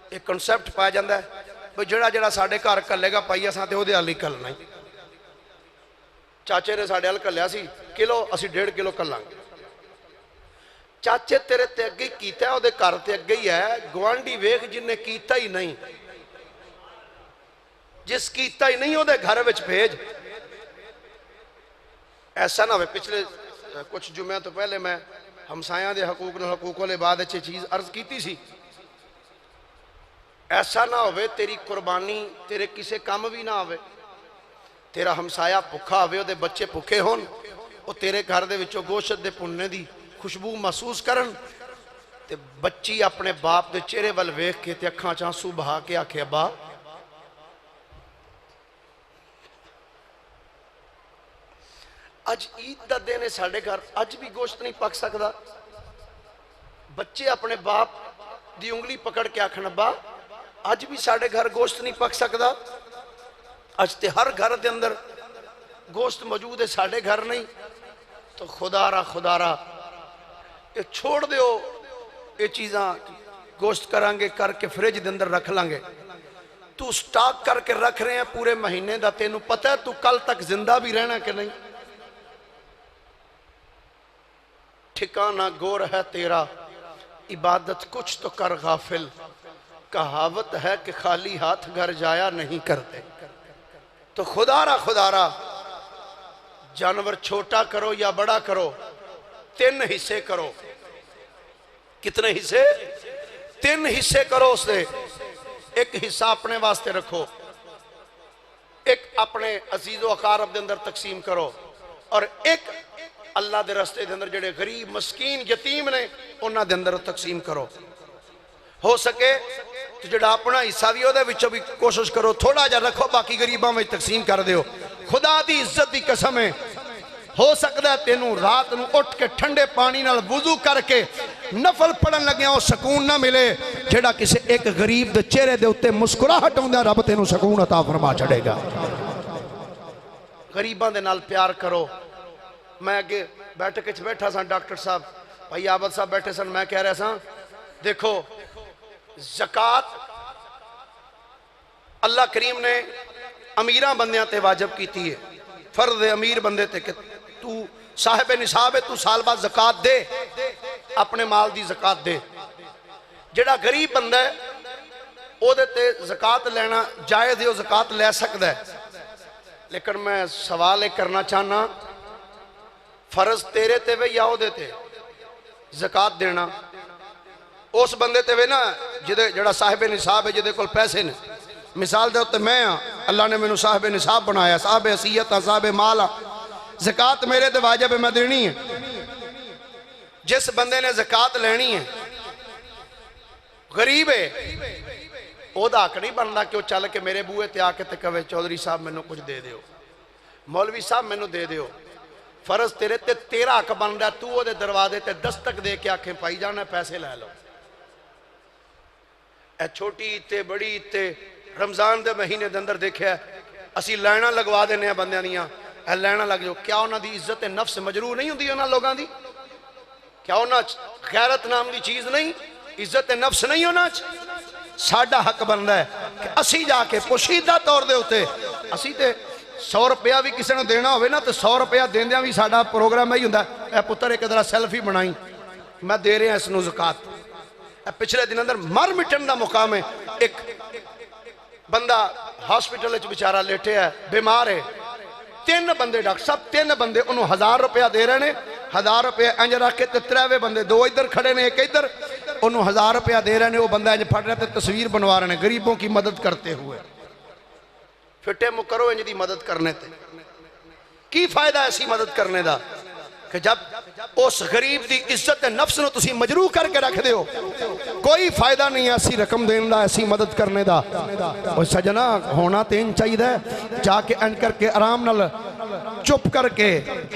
ایک کنسیپٹ پایا جاندہ ہے بھئی جڑا جڑا ساڈے گھر کلے گا پائی اساں تے او دے ہل کلنا ہی۔ چاچے نے ساڈے ہل کلیا سی کلو، اسی 1.5 کلو کلانگے۔ چاچے تیرے تے اگے کیتا ہے، او دے گھر تے اگے ہی ہے، گوانڈی ویکھ جن نے کیتا ہی نہیں، جس کیتا ہی نہیں او دے گھر وچ بھیج۔ ایسا نہ ہوئے، پچھلے کچھ جمعہ تو پہلے میں ہمسایاں دے حقوق والے بعد اچھے چیز عرض کیتی سی، ایسا نہ ہوئے تیری قربانی تیرے کسے کام بھی نہ ہوئے، تیرا ہمسایہ بھکھا ہوئے، دے بچے بھکھے ہون، او تیرے گھر دے وچوں گوشت دے پھننے دی خوشبو محسوس کرن، تے بچی اپنے باپ دے چہرے ول ویکھ کے تے اکھاں چ آنسو بہا کے آکھے ابا اج عید دا دن ہے، ساڈے گھر اج بھی گوشت نہیں پک سکدا۔ بچے اپنے باپ دی انگلی پکڑ کے آکھن ابا اج بھی ساڈے گھر گوشت نہیں پک سکدا۔ اج تے ہر گھر دے اندر گوشت موجود ہے، ساڈے گھر نہیں۔ تو خدا را یہ چھوڑ دیو، یہ چیزاں گوشت کرانگے کر کے فریج دے اندر رکھ لانگے۔ تو سٹاک کر کے رکھ رہے ہیں پورے مہینے دا، تینوں پتہ ہے تو کل تک زندہ بھی رہنا کہ نہیں؟ ٹھکانہ گور ہے تیرا، عبادت کچھ تو کر غافل، کہاوت ہے کہ خالی ہاتھ گھر جایا نہیں کرتے۔ تو خدا را جانور چھوٹا کرو یا بڑا کرو، 3 حصے کرو۔ کتنے حصے؟ 3 حصے کرو اس نے۔ ایک حصہ اپنے واسطے رکھو، ایک اپنے عزیز و اقارب دے اندر تقسیم کرو، اور ایک اللہ دے رستے دے اندر جڑے غریب مسکین یتیم نے انہاں دے اندر تقسیم کرو۔ ہو سکے تو جڑا اپنا حصہ بھی ہو دے وچوں بھی کوشش کرو تھوڑا جا رکھو، باقی غریباں میں تقسیم کر دیو۔ خدا دی عزت دی قسم ہے، ہو سکتا ہے تینوں رات نو اٹھ کے ٹھنڈے پانی نال وضو کر کے نفل پڑھن لگیا ہو سکون نہ ملے، جڑا کسے ایک غریب دے چہرے دے اتے مسکراہٹ ہوندا رب تینوں سکون عطا فرما چھڑے گا۔ غریباں دے نال پیار کرو۔ میں اگے بیٹھک وچ بیٹھا سا، ڈاکٹر صاحب بھائی عابد صاحب بیٹھے سن، میں کہہ رہا سا دیکھو زکوٰۃ اللہ کریم نے امیراں بندیاں تے واجب کیتی ہے، فرض امیر بندے تے کہ تو صاحب نصاب ہے، تو سال بعد زکوٰۃ دے، اپنے مال دی زکوٰۃ دے۔ جڑا غریب بندہ ہے او دے تے زکوٰۃ لینا جائز ہے، او زکوٰۃ لے سکتا ہے، لیکن میں سوال ایک کرنا چاہنا، فرض تیرے تے وے یا او دے تے زکوٰۃ دینا؟ اس بندے تے وے نا جڑا صاحب نصاب ہے، جدے کول پیسے نے۔ مثال دے ہوتے میں ہاں، اللہ نے میں نو صاحب نصاب بنایا، صاحب حیثیت صاحب مال، زکوٰۃ میرے تے واجب ہے، میں دینی ہے۔ جس بندے نے زکوٰۃ لینی ہے غریب ہے، او دا حق نہیں بننا کہ وہ چل کے میرے بوئے تے آ کے تے کہے چودھری صاحب میں نو کچھ دے دیو، مولوی صاحب میں نو دے دیو۔ فرض تیرے تے تیرا حق بن رہا، تو وہ دے دروازے تے دستک دے کے آنکھیں پائی جانا پیسے لے لو۔ اے چھوٹی تے بڑی تے رمضان دے مہینے دے اندر دیکھے اسی لائنہ لگوا دینے ہیں بندیاں دیاں، اے لائنہ لگ جو، کیا انہاں دی عزت نفس مجروح نہیں ہوندی انہاں لوگاں دی؟ کیا انہاں غیرت نام دی چیز نہیں، عزت نفس نہیں انہاں؟ ساڈا حق بندا ہے کہ اسی جا کے پوشیدہ طور دے ہوتے اسی تے 100 روپیہ بھی کسی نے دینا ہوئے نا تو 100 روپیہ دیندیاں بھی ساڈا پروگرام ہی ہوندا ہے، اے پتر ایک ذرا سیلفی بنائی، میں دے رہے ہیں اس نو زکوٰۃ۔ پچھلے دن اندر مر مٹن دا مقام ہے، ایک بندہ ہاسپٹل وچ بیچارہ لیٹے ہے، بیمار ہے، تین بندے ڈاکٹر صاحب تین بندے انہوں 1000 روپیہ دے رہے ہیں 1000 روپیہ انج رکھ کے تریوے بندے 2 ادھر کھڑے نے ایک ادھر انہوں 1000 روپیہ دے رہے ہیں وہ بندہ انج پھڑ رہا ہے تصویر بنوا رہے ہیں غریبوں کی مدد کرتے ہوئے فٹے مکرو انج دی مدد کرنے تے کی فائدہ ایسی مدد کرنے دا کہ جب اس غریب دی عزت نفس نو تسی مجروح کر کے رکھ دے ہو کوئی فائدہ نہیں ہے ایسی رقم دین دا ایسی مدد کرنے دا وہ سجنا ہونا تین چاہیے دا جا کے انج کر کے آرام نال چپ کر کے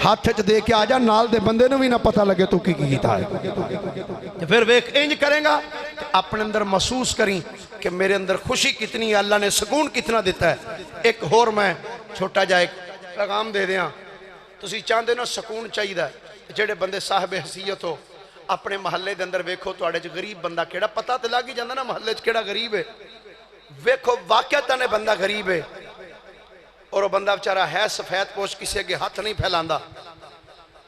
ہاتھ چ دے کے آجا نال دے بندے نو بھی نہ پتہ لگے تو کی کیتا ہے پھر ویک انج کریں گا اپنے اندر محسوس کریں کہ میرے اندر خوشی کتنی ہے اللہ نے سکون کتنا دیتا ہے ایک اور میں چھوٹا جا ایک پیغام دے دیاں تسی چاہندے نا سکون چاہیے جڑے بندے صاحب حیثیت ہو اپنے محلے دے اندر ویکھو تواڈے چ غریب بندہ کیڑا پتہ تے لگ ہی جاندا نا محلے چ کیڑا غریب ہے ویکھو واقعتاً بندہ غریب ہے اور وہ بندہ بیچارہ ہے سفید پوش کسی اگے ہاتھ نہیں پھیلاندا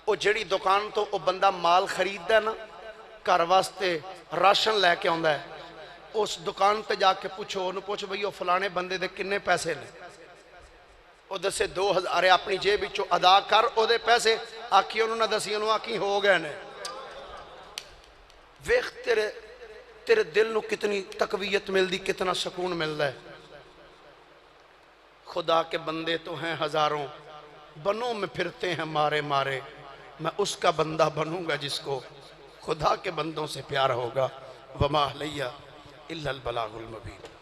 وہ جڑی دکان تو وہ بندہ مال خریددا ہے نا گھر واسطے راشن لے کے آندا ہے اس دکان تے جا کے پوچھو انہوں پوچھو بھئی وہ فلانے بندے دے کنے پیسے نے وہ دسے 2000 اپنی جیب وچوں ادا کر او دے پیسے آکھی انہوں نے دسی انہوں آکھی ہو گئے نے ویخ تیرے دل نو کتنی تقویت مل دی کتنا سکون مل ہے خدا کے بندے تو ہیں ہزاروں بنوں میں پھرتے ہیں مارے مارے میں اس کا بندہ بنوں گا جس کو خدا کے بندوں سے پیار ہوگا وما علیہ الا البلاغ المبین